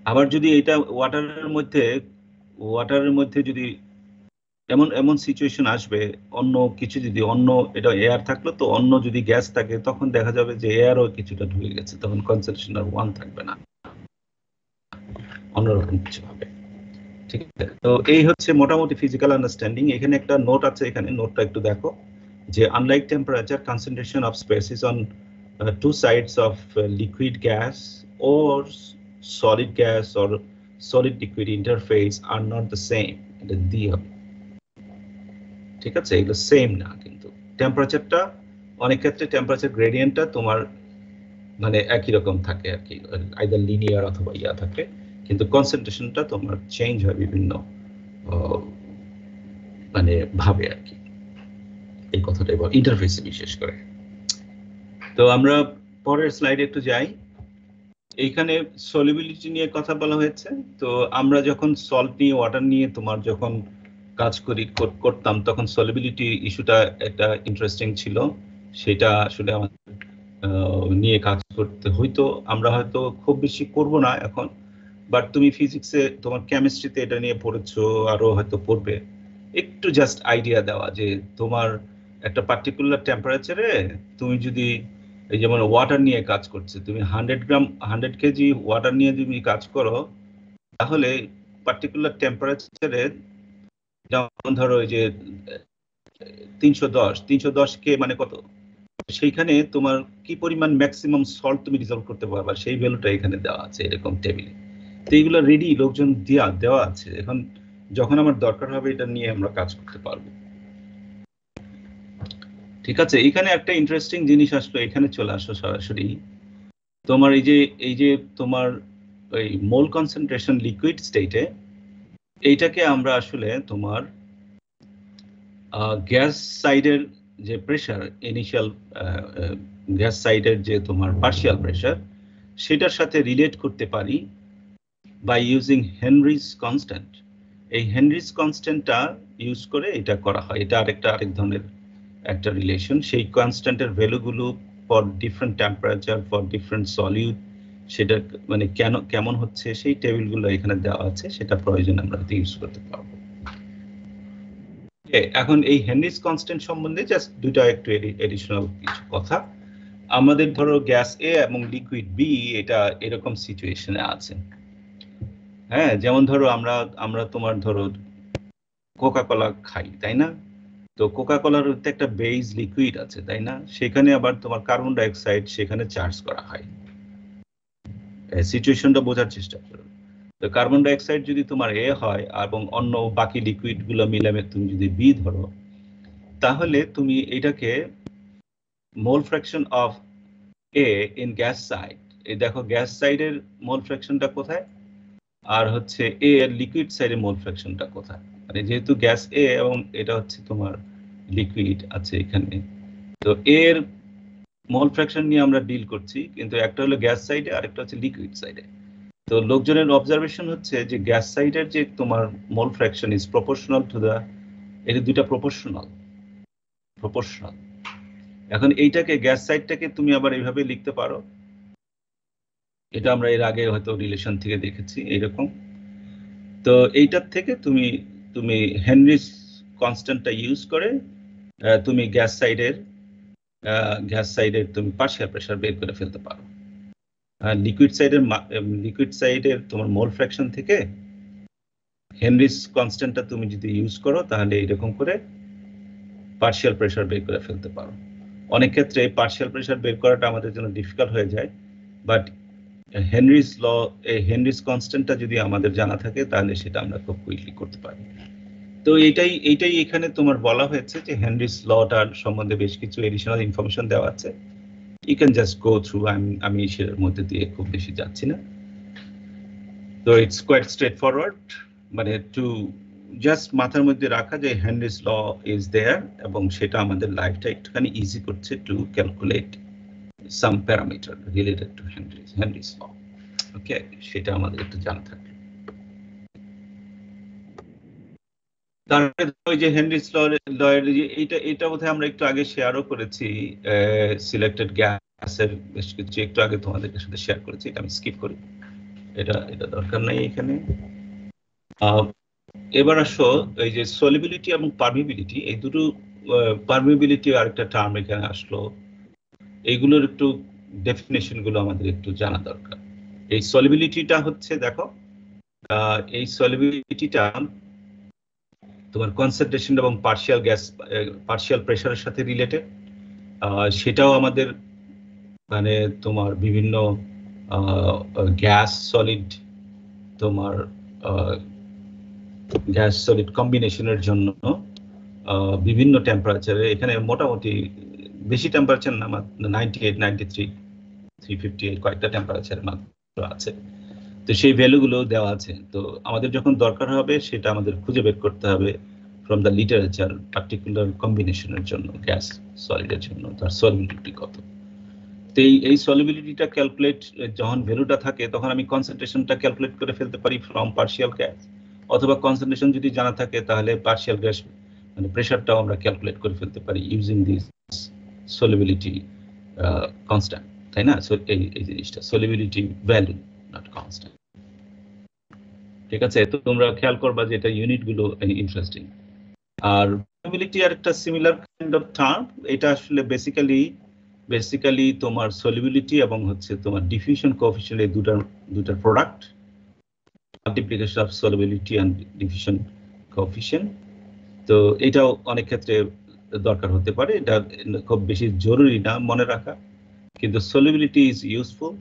আবার যদি এটা ওয়াটারের মধ্যে যদি এমন সিচুয়েশন আসবে, অন্য কিছু যদি এটা এয়ার থাকলো, তো অন্য যদি গ্যাস থাকে, তখন দেখা যাবে যে এয়ারও কিছুটা ঢুকে গেছে, তখন কনসেন্ট্রেশন আর 1 থাকবে না, অন্যরকম কিছু হবে। ঠিক আছে, তো এই হচ্ছে মোটামুটি ফিজিক্যাল আন্ডারস্ট্যান্ডিং। এখানে একটা নোট আছে, এখানে নোটটা একটু দেখো, যে unlike temperature, concentration of species on two sides of liquid gas or solid gas or solid liquid interface are not the same. এটা দিয়ে হবে, ঠিক আছে? এগুলো সেম না, কিন্তু টেম্পারেচারটা অনেক ক্ষেত্রে টেম্পারেচার গ্রেডিয়েন্টটা তোমার মানে একই রকম থাকে আর কি, আইদার লিনিয়ার অথবা ইয়া থাকে, কিন্তু কনসেন্ট্রেশনটা তোমার চেঞ্জ হয় বিভিন্ন মানে ভাবে আর কি। এই কথাটাই বল ইন্টারফেসে বিশেষ করে। তো আমরা পরের স্লাইডে একটু যাই। এইখানে সলিবিলিটি নিয়ে কথা বলা হয়েছে। তো আমরা যখন সল্ট নিয়ে, ওয়াটার নিয়ে তোমার যখন কাজ করতাম, তখন সলিবিলিটি ইস্যুটা একটা ইন্টারেস্টিং ছিল, সেটা আসলে আমাদের নিয়ে কাজ করতে হইতো। আমরা হয়তো খুব বেশি করব না এখন, বাট তুমি ফিজিক্সে তোমার কেমিস্ট্রিতে এটা নিয়ে পড়েছো, আরো হয়তো পড়বে। একটু জাস্ট আইডিয়া দেওয়া যে তোমার একটা পার্টিকুলার টেম্পারেচারে তুমি যদি এই যেমন ওয়াটার নিয়ে কাজ করছে, তুমি 100 কেজি ওয়াটার নিয়ে যদি কাজ করো, তাহলে পার্টিকুলার টেম্পারেচারে, যেমন ধরো এই যে 310 কে মানে কত, সেইখানে তোমার কি পরিমাণ ম্যাক্সিমাম সল্ট তুমি রিজলভ করতে পারবা, সেই ভ্যালুটা এখানে দেওয়া আছে এরকম টেবিলে। তো এইগুলো রেডি লোকজন দেওয়া আছে, এখন যখন আমার দরকার হবে এটা নিয়ে আমরা কাজ করতে পারবো। ঠিক আছে, এখানে একটা ইন্টারেস্টিং জিনিস আসলো, এখানে চলে আসো সরাসরি। তোমার এই যে তোমার ওই মোল কনসেন্ট্রেশন লিকুইড স্টেটে এইটাকে আমরা আসলে তোমার গ্যাস সাইডের যে প্রেশার ইনিশিয়াল গ্যাস সাইডের যে তোমার পার্শিয়াল প্রেশার সেটার সাথে রিলেট করতে পারি বাই ইউজিং হেনরিজ কনস্ট্যান্ট। এই হেনরিজ কনস্ট্যান্টটা ইউজ করে এটা করা হয়। এটা আরেক ধরনের একটা রিলেশন। সেই কনস্ট্যান্টের ভ্যালুগুলো for different temperature for different solute সেটা মানে কেমন হচ্ছে সেই টেবিলগুলো এখানে দেওয়া আছে, সেটা প্রয়োজন আমরা ইউজ করতে পারবো। এখন এই হেনরিজ কনস্ট্যান্ট সম্বন্ধে জাস্ট দুইটা একটু এডিশনাল কিছু কথা। আমাদের ধরো গ্যাস এ এবং লিকুইড বি এটা এরকম সিচুয়েশনে আছে। হ্যাঁ, যেমন ধরো আমরা তোমার ধরো কোকা কোলা খাই, তাই না? তো কোকা কোলার একটা বেস লিকুইড আছে, তাই না? সেখানে আবার তোমার কার্বন ডাই অক্সাইড সেখানে চার্জ করা হয়। সিচুয়েশনটা বোঝার চেষ্টা করো। তো কার্বন ডাই অক্সাইড যদি তোমার এ হয় এবং অন্য বাকি লিকুইড গুলো মিলামে তুমি যদি বি ধরো, তাহলে তুমি এটাকে মোল fraction of A in gas side, এই দেখো গ্যাস সাইডের মোল ফ্র্যাকশনটা কোথায় আর হচ্ছে এ এর লিকুইড সাইডের মোল ফ্র্যাকশনটা কোথায়। মানে যেহেতু গ্যাস এ এবং এটা হচ্ছে তোমার লিকুইড আছে এখানে, তো এর মোল ফ্র্যাকশন নিয়ে আমরা ডিল করছি, কিন্তু একটা হলো গ্যাস সাইডে আর একটা হচ্ছে লিকুইড সাইডে। তো লোকজনের অবজারভেশন হচ্ছে যে গ্যাস সাইডের যে তোমার mole fraction is proportional to the, এটা দুইটা প্রপোর্শনাল। এখন এইটাকে গ্যাস সাইডটাকে তুমি আবার এইভাবে লিখতে পারো, এটা আমরা এর আগে হয়তো রিলেশন থেকে দেখেছি এইরকম। তো এইটার থেকে তুমি হেনরিজ কনস্ট্যান্টটা ইউজ করে তুমি গ্যাস সাইডের তুমি পার্শিয়াল প্রেশার বের করে ফেলতে পারো। লিকুইড সাইডের তোমার মোল ফ্র্যাকশন থেকে হেনরিজ কনস্ট্যান্টটা তুমি যদি ইউজ করো তাহলে এরকম করে পার্শিয়াল প্রেশার বের করে ফেলতে পারো। অনেক ক্ষেত্রে পার্শিয়াল প্রেশার বের করাটা আমাদের জন্য ডিফিকাল্ট হয়ে যায়, বাট হেনরিজ কনস্ট্যান্টটা যদি আমাদের জানা থাকে তাহলে সেটা আমরা খুব কুইকলি করতে পারি। তো এইটাই এখানে তোমার বলা হয়েছে যে হেনরিজ লটার সম্বন্ধে বেশ কিছু এডিশনাল ইনফরমেশন দেওয়া আছে। You can just go through, আমি সেটার মধ্যে দিয়ে খুব বেশি যাচ্ছি না। তো ইটস কোয়াইট স্ট্রেট ফরওয়ার্ড, মানে টু জাস্ট মাথার মধ্যে রাখা যে হেনরিজ ল ইজ দেয়ার, এবং সেটা আমাদের লাইফটা একটুখানি ইজি করছে to calculate some parameter related to Henry's law. Okay, সেটা আমাদের একটু জানা থাকবে। তারপরে ওই যে হেনরিজ লয়ের এটা বোধহয় আমরা একটু আগে শেয়ারও করেছি, সিলেক্টেড গ্যাসের বেশ কিছু একটু আগে তোমাদের সাথে শেয়ার করেছি, এটা আমি স্কিপ করি, এটা দরকার নাই এখানে। এবার আসো এই যে সলিবিলিটি এবং পারমিবিলিটি, এই দুটো, পারমিবিলিটি আর একটা টার্ম এখানে আসলো, এইগুলোর একটু ডেফিনেশন গুলো আমাদের একটু জানা দরকার। এই সলিবিলিটিটা হচ্ছে, দেখো এই সলিবিলিটিটা তোমার কনসেন্ট্রেশন এবং পার্শিয়াল প্রেশারের সাথে রিলেটেড। সেটাও আমাদের মানে তোমার বিভিন্ন গ্যাস সলিড কম্বিনেশনের জন্য বিভিন্ন টেম্পারেচারে, এখানে মোটামুটি বেশি টেম্পারেচার না, 98, 93, 358 কয়েকটা টেম্পারেচার মাত্র আছে। তো সেই ভ্যালুগুলো দেওয়া আছে। তো আমাদের যখন দরকার হবে সেটা আমাদের খুঁজে বের করতে হবে ফ্রম দ্য লিটারেচার, পার্টিকুলার কম্বিনেশনের জন্য গ্যাস সলিডের জন্য তার সলিবিলিটি কত। তো এই সলিবিলিটিটা ক্যালকুলেট যখন ভ্যালুটা থাকে তখন আমি কনসেন্ট্রেশনটা ক্যালকুলেট করে ফেলতে পারি ফ্রম পার্শিয়াল গ্যাস, অথবা কনসেন্ট্রেশন যদি জানা থাকে তাহলে পার্শিয়াল গ্যাস মানে প্রেশারটাও আমরা ক্যালকুলেট করে ফেলতে পারি ইউজিং দিস সলিবিলিটি কনস্ট্যান্ট, তাই না? সো এই জিনিসটা সলিবিলিটি ভ্যালু, নট কনস্ট্যান্ট। ঠিক আছে, তো তোমরা খেয়াল করবা যে এটা ইউনিটগুলো ইন্টারেস্টিং। আর পারমিবিলিটি আর একটা সিমিলার কাইন্ড অফ টার্ম, এটা আসলে বেসিক্যালি তোমার সলিবিলিটি এবং হচ্ছে তোমার ডিফিউশন কোএফিশিয়েন্ট, এই দুটার product, multiplication of solubility and diffusion coefficient. তো এটাও অনেক ক্ষেত্রে দরকার হতে পারে, এটা খুব বেশি জরুরি না মনে রাখা, কিন্তু সলিবিলিটি ইজ ইউজফুল,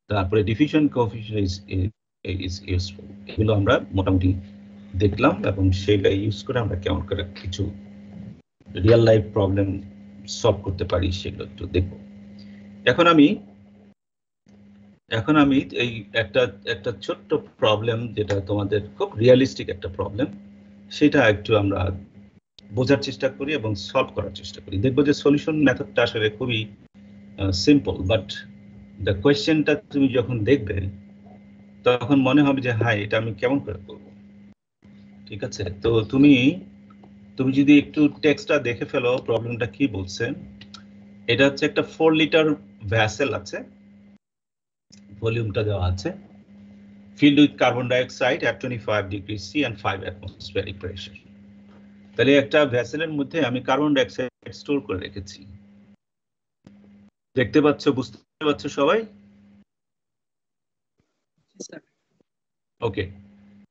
তারপরে ডিফিউশন কোএফিশিয়েন্ট ইজ ইউজফুল। এগুলো আমরা মোটামুটি দেখলাম, এবং সেটা ইউজ করে আমরা কেমন করে কিছু রিয়েল লাইফ প্রবলেম সলভ করতে পারি সেগুলো একটু দেখব। এখন আমি এখন আমি এই একটা ছোট্ট প্রবলেম, যেটা তোমাদের খুব রিয়েলিস্টিক একটা প্রবলেম, সেটা একটু আমরা বোঝার চেষ্টা করি এবং সলভ করার চেষ্টা করি। দেখবো যে সলিউশন মেথডটা আসলে খুবই সিম্পল, বাট দ্য কোয়েশ্চেনটা তুমি যখন দেখবে তখন মনে হবে যে হ্যাঁ, এটা আমি কেমন করে করবো। ঠিক আছে, তো তুমি যদি একটু টেক্সটটা দেখে ফেলো, প্রবলেমটা কি বলছে। এটা হচ্ছে একটা 4 লিটার ভ্যাসেল আছে, ভলিউমটা দেওয়া আছে, filled with carbon dioxide at 25 degrees C and 5 atmospheric pressure. তাহলে একটা ভ্যাসেলের মধ্যে আমি কার্বন ডাইঅক্সাইড স্টোর করে রেখেছি। দেখতে পাচ্ছ, বুঝতে পারছো সবাই? ওকে,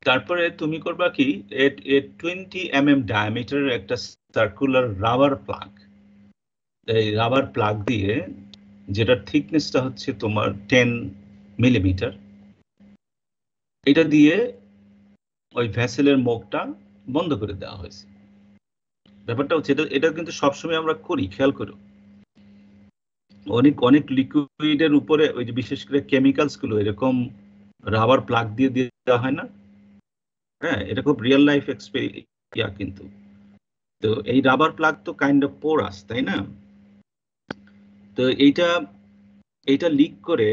তারপরে তুমি করবা কি, 20 mm ডায়ামিটার একটা সার্কুলার রাবার প্লাগ, এই রাবার প্লাগ দিয়ে, যেটার থিকনেসটা হচ্ছে তোমার 10 মিলিমিটার, এটা দিয়ে ওই ভ্যাসেলের মুখটা বন্ধ করে দেওয়া হয়েছে। ব্যাপারটা হচ্ছে এটা কিন্তু সবসময় আমরা করি, খেয়াল করো। অনেক লিকুইডের উপরে ওই যে বিশেষ করে কেমিক্যালস গুলো এরকম রাবার প্লাগ দিয়ে দেওয়া হয় না? হ্যাঁ, এটা খুব রিয়েল লাইফ এক্সপেরিয়েন্স কিন্তু। তো এই রাবার প্লাগ তো কাইন্ড অফ পোরাস, তাই না? তো এইটা লিক করে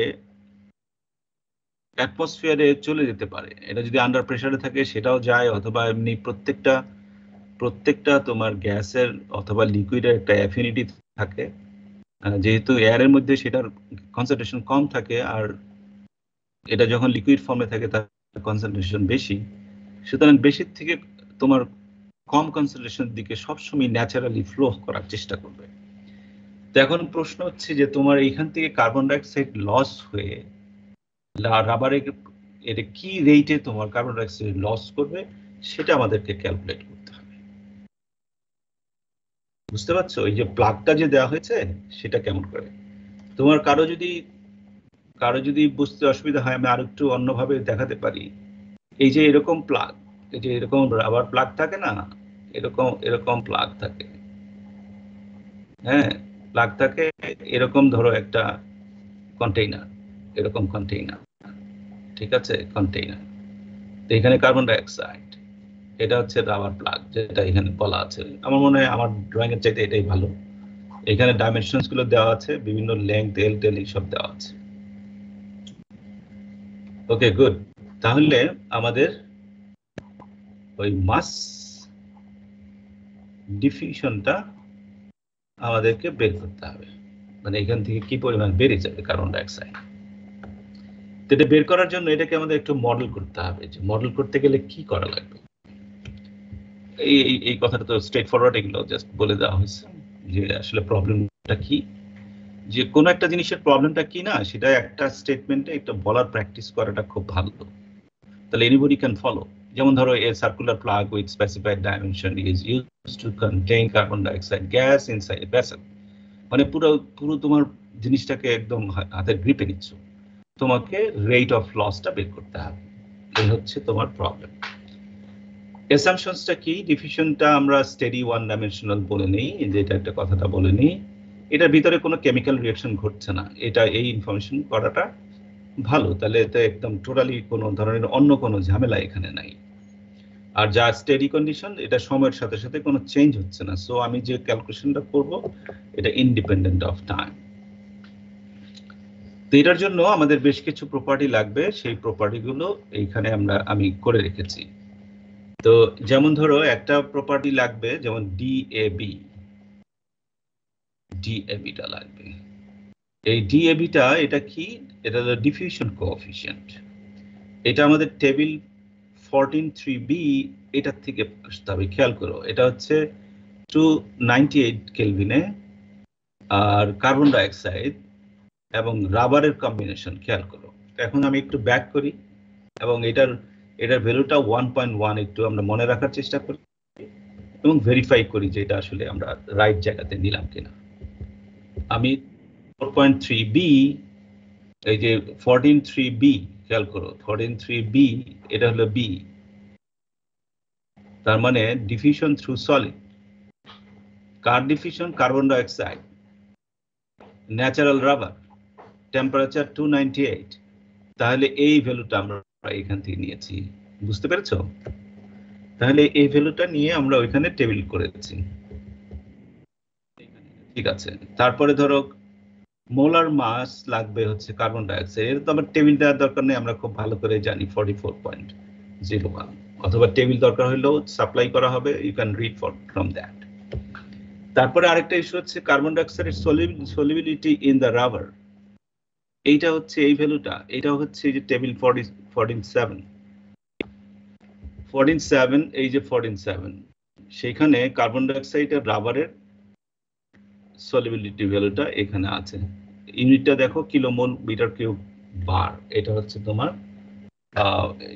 অ্যাটমসফিয়ারে চলে যেতে পারে। এটা যদি আন্ডার প্রেসারে থাকে সেটাও যায়, অথবা এমনি প্রত্যেকটা তোমার গ্যাসের অথবা লিকুইডের একটা অ্যাফিনিটি থাকে। যেহেতু এয়ারের মধ্যে সেটার কনসেন্ট্রেশন কম থাকে, আর এটা যখন লিকুইড ফর্মে থাকে তার কনসেন্ট্রেশন বেশি, সুতরাং বেশির থেকে তোমার কম কনসেন্ট্রেশনের দিকে সবসময় ন্যাচারালি ফ্লো করার চেষ্টা করবে। তো এখন প্রশ্ন হচ্ছে যে তোমার এইখান থেকে কার্বন ডাইঅক্সাইড লস হয়ে রাবারে এটা কি রেটে তোমার কার্বন ডাইঅক্সাইড লস করবে, সেটা আমাদেরকে ক্যালকুলেট করতে হবে। বুঝতে পারছো? এই যে প্লাগটা যে দেওয়া হয়েছে সেটা কেমন করে, তোমার কারো যদি বুঝতে অসুবিধা হয়, আমি আরো একটু অন্যভাবে দেখাতে পারি। এই যে এরকম প্লাগ, এই যে এরকম রাবার প্লাগ থাকে না, এরকম প্লাগ থাকে। হ্যাঁ, প্লাগ থাকে এরকম, ধরো একটা কন্টেইনার, এরকম কন্টেইনার, ঠিক আছে, কন্টেইনার। তো এখানে কার্বন ডাইঅক্সাইড, এটা হচ্ছে রাবার প্লাগ যেটা এখানে বলা আছে। আমার মনে হয় আমার ড্রয়িং এর চাইতে এটাই ভালো। এখানে ডাইমেনশনস গুলো দেওয়া আছে, বিভিন্ন লেংথ, এল টেল এইসব দেওয়া আছে। ওকে, গুড। তাহলে আমাদের ওই মাস ডিফিউশনটা আমাদেরকে বের করতে হবে, মানে এখান থেকে কি পরিমাণ বেড়ে যাবে কার্বন ডাইঅক্সাইড। এটা বের করার জন্য এটাকে আমাদের একটু মডেল করতে হবে। যে মডেল করতে গেলে কি করা লাগবে, এই কথাটা তো স্ট্রেট ফরওয়ার্ড, এগুলো জাস্ট বলে দেওয়া হয়েছে যে আসলে প্রবলেমটা কি, যে কোনো একটা জিনিসের প্রবলেমটা কি না, সেটা একটা স্টেটমেন্টে একটা বলার প্র্যাকটিস করাটা খুব ভালো। তাহলে এনিবডি ক্যান ফলো। যেমন ধরো, এ circular plug with specified dimension is used to contain carbon dioxide gas inside A vessel. মানে পুরো তোমার জিনিসটাকে একদম হাতের গ্রিপে নিচ্ছ, তোমাকে রেট অফ লসটা বের করতে হবে। এই হচ্ছে তোমার প্রবলেম। অ্যাসাম্পশনসটা কি? ডিফিউশনটা আমরা স্টেডি ওয়ান ডাইমেনশনাল বলে নেই, যে এটা একটা কথাটা বলে নেই। এটার ভিতরে কোনো কেমিক্যাল রিঅ্যাকশন ঘটছে না, এটা এই ইনফরমেশন করাটা ভালো। তাহলে এটা একদম টোটালি কোনো ধরনের অন্য কোনো ঝামেলা এখানে নাই। আর যা স্টেডি কন্ডিশন, এটা সময়ের সাথে সাথে কোনো চেঞ্জ হচ্ছে না। সো আমি যে ক্যালকুলেশনটা করব এটা ইন্ডিপেন্ডেন্ট অফ টাইম। তো এটার জন্য আমাদের বেশ কিছু প্রপার্টি লাগবে, সেই প্রপার্টিগুলো এইখানে আমি করে রেখেছি। তো যেমন ধরো একটা প্রপার্টি লাগবে, যেমন ডিএবিটা লাগবে। এই ডিএবিটা এটা কি? এটা হলো ডিফিউশন কোএফিশিয়েন্ট। এটা আমাদের টেবিল 14.3b এটার থেকে আসতে হবে। খেয়াল করো, এটা হচ্ছে 298 কেলভিনে, আর কার্বন ডাইঅক্সাইড এবং রাবারের কম্বিনেশন। খেয়াল করো, এখন আমি একটু ব্যাক করি এবং এটার ভ্যালুটা 1.1 একটু আমরা মনে রাখার চেষ্টা করি এবং ভেরিফাই করি যে এটা আসলে আমরা রাইট জায়গাতে নিলাম কিনা। আমি 4.3b, এই যে 14.3b, খেয়াল করো 14.3b, এটা হলো বি, তার মানে ডিফিউশন থ্রু সলিড। কার diffusion? Carbon dioxide, natural rubber, temperature 298, তাহলে এই ভ্যালুটা আমরা এখান থেকে নিয়েছি, বুঝতে পেরেছো? তাহলে এই ভ্যালুটা নিয়ে আমরা ওইখানে টেবিল করেছি, ঠিক আছে। তারপরে ধরো মোলার মাস লাগবে হচ্ছে কার্বন ডাইঅক্সাইড, এর তো আমার টেবিল দেওয়ার দরকার নেই, আমরা খুব ভালো করে জানি 44.01, অথবা টেবিল দরকার হলেও সাপ্লাই করা হবে, you can read from that. তারপরে আরেকটা ইস্যু হচ্ছে কার্বন ডাইঅক্সাইডের সলিবিলিটি ইন দ্য রাবার, এইটা হচ্ছে এই ভ্যালুটা, এটা হচ্ছে এই যে টেবিল 14.7, এই যে 14.7, সেখানে কার্বন ডাইঅক্সাইড আর রাবারের সলিবিলিটি ভ্যালুটা এখানে আছে। ইউনিটটা দেখো কিলোমোল মিটার কিউব বার, এটা হচ্ছে তোমার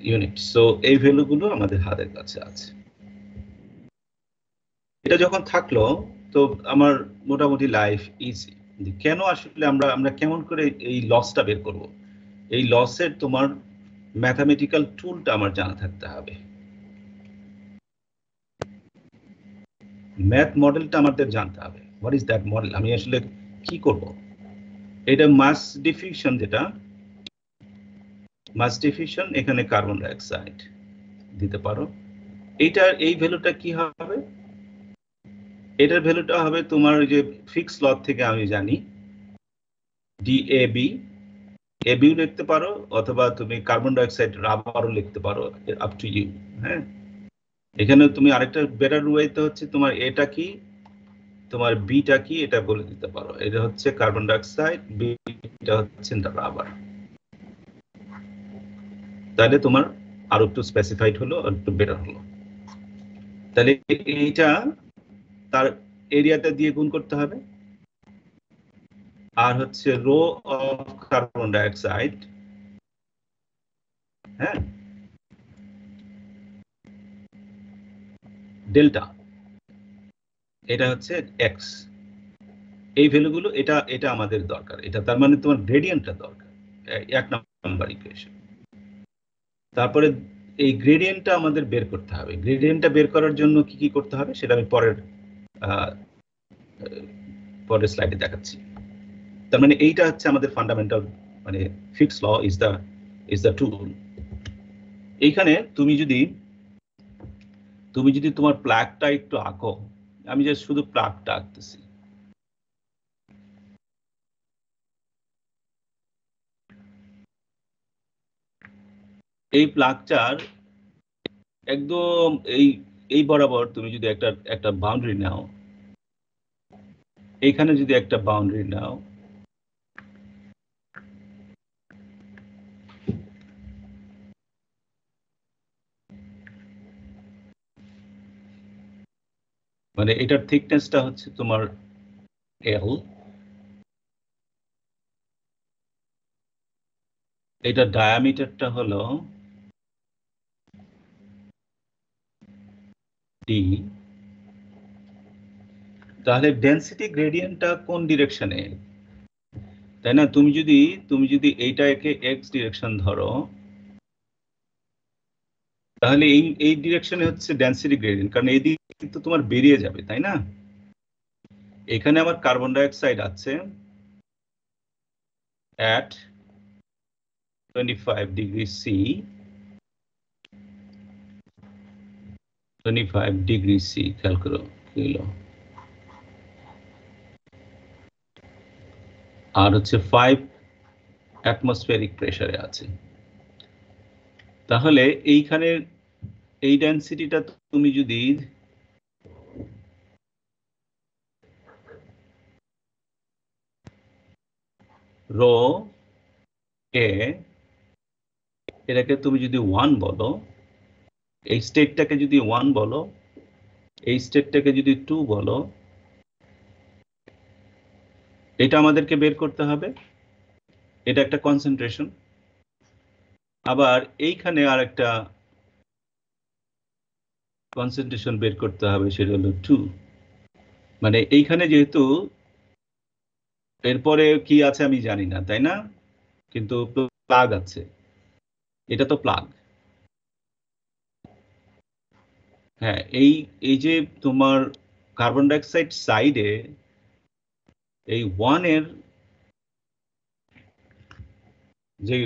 ইউনিট। সো এই ভ্যালুগুলো আমাদের হাতের কাছে আছে। এটা যখন থাকলো তো আমার মোটামুটি লাইফ ইজি। কেন আসলে আমরা কেমন করে এই লসটা বের করব? এই লসের তোমার ম্যাথমেটিক্যাল টুলটা আমার জানা থাকতে হবে, ম্যাথ মডেলটা আমাদের জানতে হবে। What is that model? আমি আসলে কি করব? এটা মাস ডিফিউশন, যেটা মাস ডিফিউশন, এখানে কার্বন ডাইঅক্সাইড দিতে পারো। এই ভ্যালুটা কি হবে? এটার ভ্যালুটা হবে তোমার ওই যে ফিক্স ল থেকে আমি জানি ডিএবি, এবিও লিখতে পারো, অথবা তুমি কার্বন ডাইঅক্সাইড রাবারও লিখতে পারো, আপ টু ইউ। হ্যাঁ, এখানে তুমি আরেকটা বেটার ওয়েতে হচ্ছে তোমার এটা কি, তোমার বিটা কি, এটা বলে দিতে পারো। এটা হচ্ছে কার্বন ডাইঅক্সাইড, বিটা হচ্ছে রাবার। তাহলে তোমার আরো একটু স্পেসিফাইড হলো, আর একটু বেটার হলো। তাহলে এইটা তার এরিয়াটা দিয়ে গুণ করতে হবে, আর হচ্ছে রো অফ কার্বন ডাইঅক্সাইড, হ্যাঁ, ডেল্টা, এটা হচ্ছে এক্স। এই ভ্যালুগুলো এটা আমাদের দরকার, এটা তার মানে তোমার গ্রেডিয়েন্টটা দরকার, এক নাম্বার ইকুয়েশন। তারপরে এই গ্রেডিয়েন্টটা আমাদের বের করতে হবে। গ্রেডিয়েন্টটা বের করার জন্য কি কি করতে হবে সেটা আমি পরের স্লাইডে দেখাচ্ছি। তার মানে এইটা হচ্ছে আমাদের ফান্ডামেন্টাল, মানে Fick's law is the tool. এইখানে তুমি যদি তোমার প্লাগটা একটু আঁকো, আমি যে শুধু প্লাগটা আঁকতেছি। এই প্লাগটার একদম এই বরাবর তুমি যদি একটা বাউন্ডারি নাও, এইখানে যদি একটা বাউন্ডারি নাও, মানে এটার থিকনেসটা হচ্ছে তোমার এল, এটা ডায়ামিটারটা হলো ডি। তাহলে ডেনসিটি গ্রেডিয়েন্টটা কোন ডিরেকশনে, তাই না? তুমি যদি এইটাকে এক্স ডিরেকশন ধরো, তাহলে এই ডিরেকশনে হচ্ছে ডেনসিটি গ্রেডিয়েন্ট, কারণ এই দিক তো তোমার বেরিয়ে যাবে, তাই না? এখানে আমার কার্বন ডাইঅক্সাইড আছে at 25 degree C, 25 degree C, খেয়াল করো কি হলো, আর হচ্ছে 5 অ্যাটমসফিয়ারিক প্রেসারে আছে। তাহলে এইখানে এই ডেনসিটিটা তুমি যদি রো এ, এটাকে তুমি যদি 1 বলো, এই স্টেটটাকে যদি 1 বলো, এই স্টেটটাকে যদি 2 বলো, এটা আমাদেরকে বের করতে হবে, এটা একটা কনসেন্ট্রেশন। আবার এইখানে আর একটা কনসেন্ট্রেশন বের করতে হবে, সেটা হলো 2। মানে এইখানে যেহেতু এরপরে কি আছে আমি জানি না, তাই না? কিন্তু প্লাগ আছে, এটা তো প্লাগ। হ্যাঁ, এই যে তোমার কার্বন ডাইঅক্সাইড সাইডে এই 1 এর যে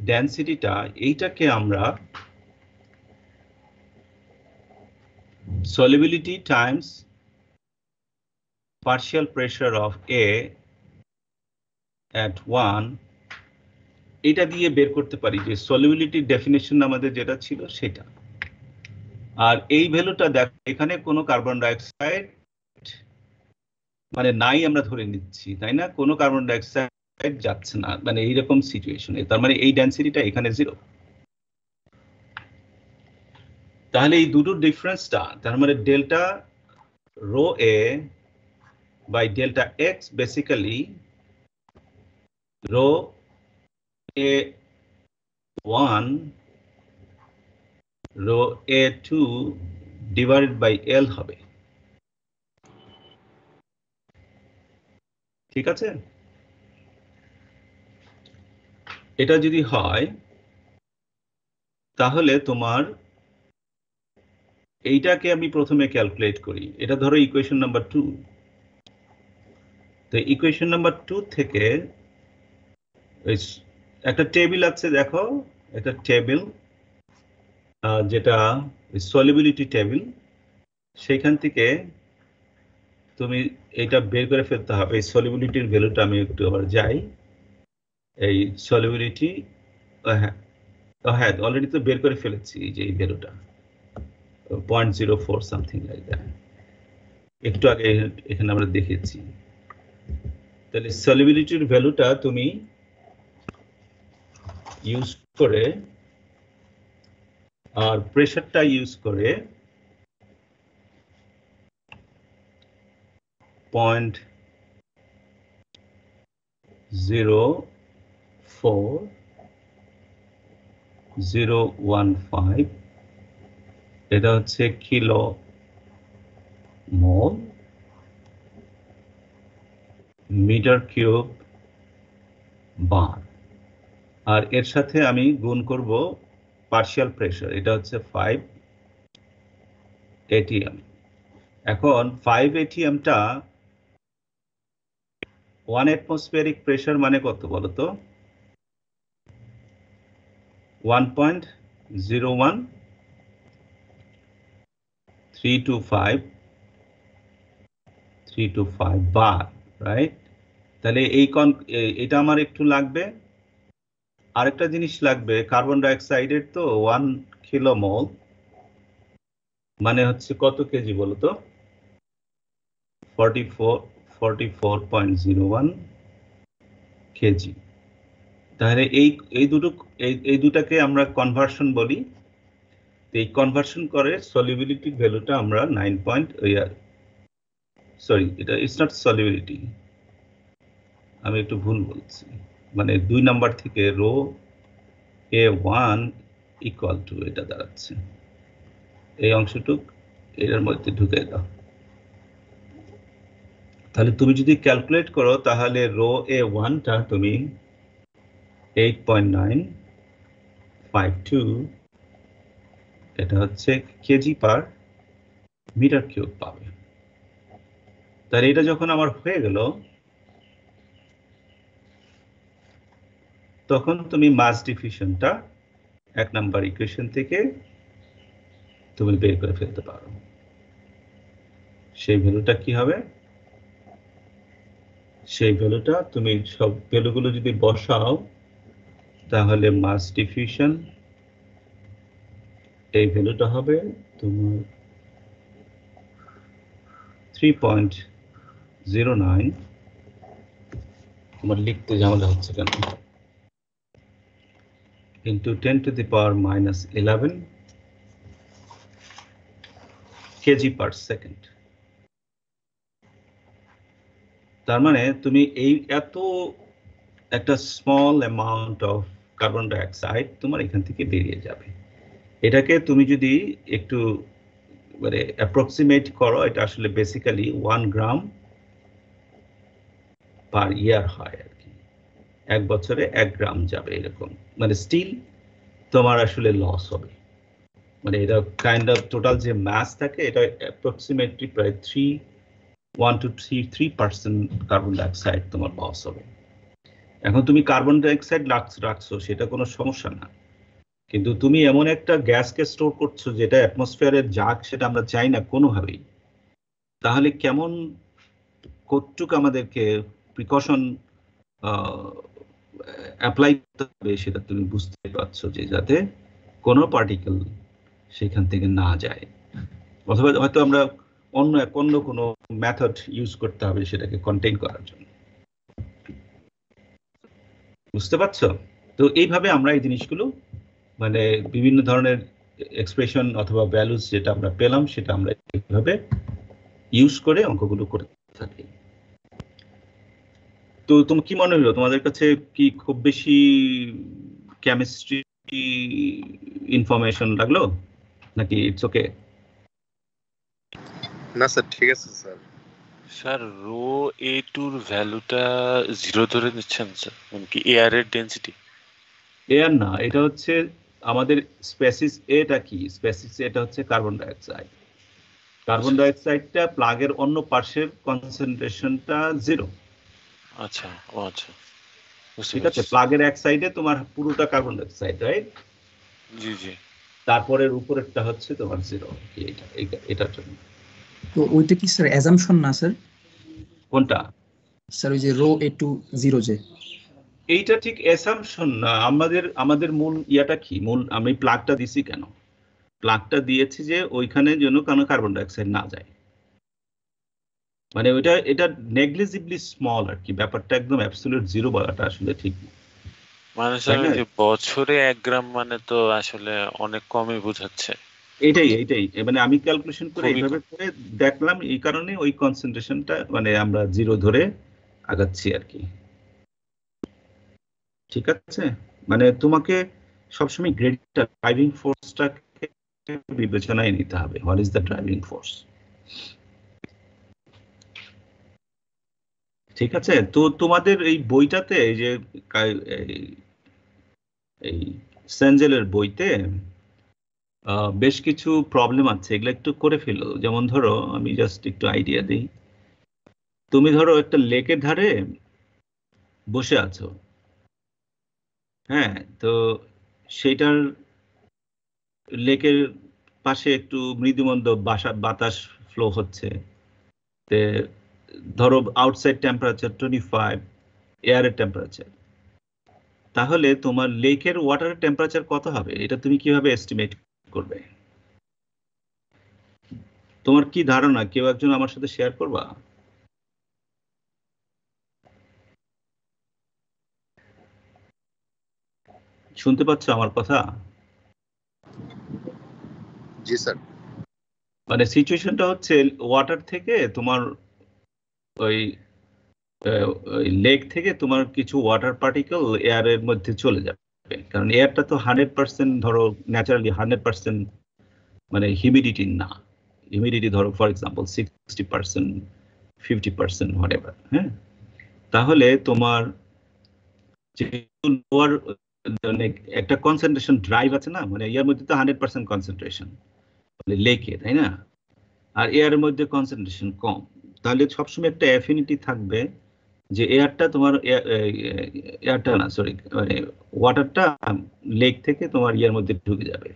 ডেনসিটিটা এইটাকে আমরা solubility times partial pressure of A at 1 এটা দিয়ে বের করতে পারি যে solubility definition আমাদের যেটা ছিল সেটা। আর এই ভ্যালুটা দেখ এখানে কোনো কার্বন ডাইঅক্সাইড মানে নাই আমরা ধরে নিচ্ছি, তাই না? কোনো কার্বন ডাইঅক্সাইড যাচ্ছে না, মানে এইরকম সিচুয়েশনে, তার মানে এই ডেনসিটিটা এখানে 0। তাহলে এই দুটোর ডিফারেন্সটা, তার মানে delta rho A by delta x basically rho A 1 rho A 2 divided by L হবে। ঠিক আছে? এটা যদি হয় তাহলে তোমার এইটাকে আমি প্রথমে ক্যালকুলেট করি। এটা ধরো ইকুয়েশন নাম্বার 2। তো ইকুয়েশন নাম্বার 2 থেকে একটা টেবিল আছে, দেখো একটা টেবিল যেটা সলিবিলিটি টেবিল, সেখান থেকে তুমি এটা বের করে ফেলতে হবে। এই সলিবিলিটির ভ্যালুটা আমি একটু আবার যাই। এই সলিবিলিটি হ্যাঁ অলরেডি তো বের করে ফেলেছি, এই যে এই ভ্যালুটা 0.04 সামথিং লাইক দ্যাট, একটু আগে এখানে আমরা দেখেছি। তাহলে সলিবিলিটির ভ্যালুটা তুমি ইউজ করে আর প্রেসারটা ইউজ করে 0.04015 এটা হচ্ছে কিলো মোল মিটার কিউব বার, আর এর সাথে আমি গুণ করব পার্শিয়াল প্রেসার, এটা হচ্ছে 5 atm। এখন 5 atmটা 1 atmospheric প্রেসার মানে কত বলো তো? 1.01325 বার, রাইট? তাহলে এটা আমার একটু লাগবে। আরেকটা জিনিস লাগবে, কার্বন ডাইঅক্সাইডের তো 1 কিলোমোল মানে হচ্ছে কত কেজি বলো তো? 44.01 কেজি। তাহলে এই দুটাকে আমরা কনভার্সন বলি। এই কনভার্সন করে সলিবিলিটি ভ্যালুটা আমরা 9 এটা ইটস নট সলিবিলিটি, আমি একটু ভুল বলছি, মানে 2 নাম্বার থেকে রো A1 ইকুয়াল টু এটা দাঁড়াচ্ছে। এই অংশটুক এর মধ্যে ঢুকে দাও। তাহলে তুমি যদি ক্যালকুলেট করো তাহলে রো A1টা তুমি 8.952 এটা হচ্ছে কেজি পার মিটার কিউব পাবে। তাহলে এটা যখন আমার হয়ে গেল তখন তুমি মাস ডিফিউশনটা 1 নাম্বার ইকুয়েশন থেকে তুমি বের করে ফেলতে পারো। সেই ভ্যালুটা কি হবে? সেই ভ্যালুটা তুমি সব ভ্যালুগুলো যদি বসাও তাহলে মাস ডিফিউশন এই ভ্যালুটা হবে তোমার 3.09, তোমার লিখতে ঝামেলা হচ্ছে কেন, into 10 to the power minus 11 kg per second। তার মানে তুমি এই এত একটা small amount of carbon dioxide তোমার এখান থেকে বেরিয়ে যাবে। এটাকে তুমি যদি একটু মানে অ্যাপ্রক্সিমেট করো, এটা আসলে বেসিক্যালি 1 গ্রাম পার ইয়ার হয় আর কি, 1 বছরে 1 গ্রাম যাবে এরকম, মানে স্টিল তোমার আসলে লস হবে। মানে এটা কাইন্ড অফ টোটাল যে মাস থাকে এটা অ্যাপ্রক্সিমেটলি প্রায় 1 to 3% কার্বন ডাইঅক্সাইড তোমার লস হবে। এখন তুমি কার্বন ডাইঅক্সাইড রাখছো, সেটা কোনো সমস্যা না, কিন্তু তুমি এমন একটা গ্যাসকে স্টোর করছো যেটা অ্যাটমসফিয়ারে যাক, সেটা আমরা চাই না কোনোভাবেই। তাহলে কেমন কতটুকু আমাদেরকে প্রিকশন অ্যাপ্লাই করতে হবে সেটা তুমি বুঝতে পারছো, যে যাতে কোনো পার্টিকেল সেখান থেকে না যায়, অথবা হয়তো আমরা অন্য কোনো মেথড ইউজ করতে হবে সেটাকে কন্টেইন করার জন্য। বুঝতে পারছো? তো এইভাবে আমরা এই জিনিসগুলো মানে বিভিন্ন ধরনের এক্সপ্রেশন অথবা ভ্যালুস যেটা আমরা পেলাম সেটা আমরা এইভাবে ইউজ করে অঙ্কগুলো করে থাকি। তো তুমি কি মনে হলো, তোমাদের কাছে কি খুব বেশি কেমিস্ট্রি ইনফরমেশন লাগলো নাকি ইটস ওকে? না স্যার, ঠিক আছে স্যার। স্যার রো এ টুর ভ্যালুটা 0 ধরে নিচ্ছেন স্যার, মানে কি এয়ারের ডেনসিটি? এয়ার না, এটা হচ্ছে আমাদের স্পেসিস এটা কি, স্পেসিস এটা হচ্ছে কার্বন ডাইঅক্সাইড। কার্বন ডাইঅক্সাইডটা প্লাগের অন্য পার্শ্বের কনসেন্ট্রেশনটা 0। আচ্ছা, ও আচ্ছা, বুঝতে ঠিক আছে, পারছি। প্লাগের এক সাইডে তোমার পুরোটা কার্বন ডাইঅক্সাইড, রাইট? জি জি। তারপরের উপরেরটা হচ্ছে তোমার 0, এটার জন্য। তো ওইটা কি স্যার অ্যাজাম্পশন না স্যার? কোনটা স্যার ওই যে রো এ টু জিরো যে, এইটা ঠিক অ্যাসাম্পশন না। আমাদের মূল ইয়াটা কি, আমি প্লাগটা দিছি কেন? প্লাগটা দিয়েছি যে ওইখানে যেন কোনো কার্বন ডাইঅক্সাইড না যায়, মানে এটা নেগলিজিবলি স্মল আর কি, ব্যাপারটা একদম অ্যাবসলিউট 0 বলাটা আসলে ঠিক না। মানে স্যার ওই যে বছরে 1 গ্রাম মানে তো আসলে অনেক কমই বোঝাচ্ছে। এইটাই মানে আমি ক্যালকুলেশন করে খুবই এইভাবে করে দেখলাম, এই কারণে ওই কনসেন্ট্রেশনটা মানে আমরা 0 ধরে আগাচ্ছি আর কি। ঠিক আছে, মানে তোমাকে সবসময় গ্রেডটা, ড্রাইভিং ফোর্সটাকে বিবেচনায় নিতে হবে। What is the driving force? ঠিক আছে, তো তোমাদের এই বইটাতে এই যে এই সেঞ্জেলের বইতে বেশ কিছু প্রবলেম আছে, এগুলো একটু করে ফেলো। যেমন ধরো, আমি জাস্ট একটু আইডিয়া দিই। তুমি ধরো একটা লেকের ধারে বসে আছো, হ্যাঁ, তো সেইটার লেকের পাশে একটু মৃদুমন্দ বাতাস ফ্লো হচ্ছে। ধরো আউটসাইড টেম্পারেচার 25, এয়ারের টেম্পারেচার, তাহলে তোমার লেকের ওয়াটারের টেম্পারেচার কত হবে? এটা তুমি কিভাবে এস্টিমেট করবে? তোমার কি ধারণা? কেউ একজন আমার সাথে শেয়ার করবা? শুনতে পাচ্ছ আমার কথা? জি স্যার। মানে সিচুয়েশনটা হচ্ছে, ওয়াটার থেকে তোমার ওই লেক থেকে তোমার কিছু ওয়াটার পার্টিকেল এয়ারের মধ্যে চলে যাবে, কারণ এয়ারটা তো 100% ধরো ন্যাচারালি 100% মানে হিউমিডিটি না। হিউমিডিটি ধরো ফর এক্সাম্পল 60%, 50% হোয়াটএভার, হ্যাঁ। তাহলে তোমার যেহেতু লোয়ার একটা কনসেন্ট্রেশন ড্রাইভ আছে না, মানে এর মধ্যে তো 100% কনসেন্ট্রেশন মানে লেকে, তাই না? আর এয়ারের মধ্যে কনসেন্ট্রেশন কম, তাহলে সবসময় একটা অ্যাফিনিটি থাকবে যে এয়ারটা তোমার এয়ারটা না, সরি, মানে ওয়াটারটা লেক থেকে তোমার ইয়ার মধ্যে ঢুকে যাবে,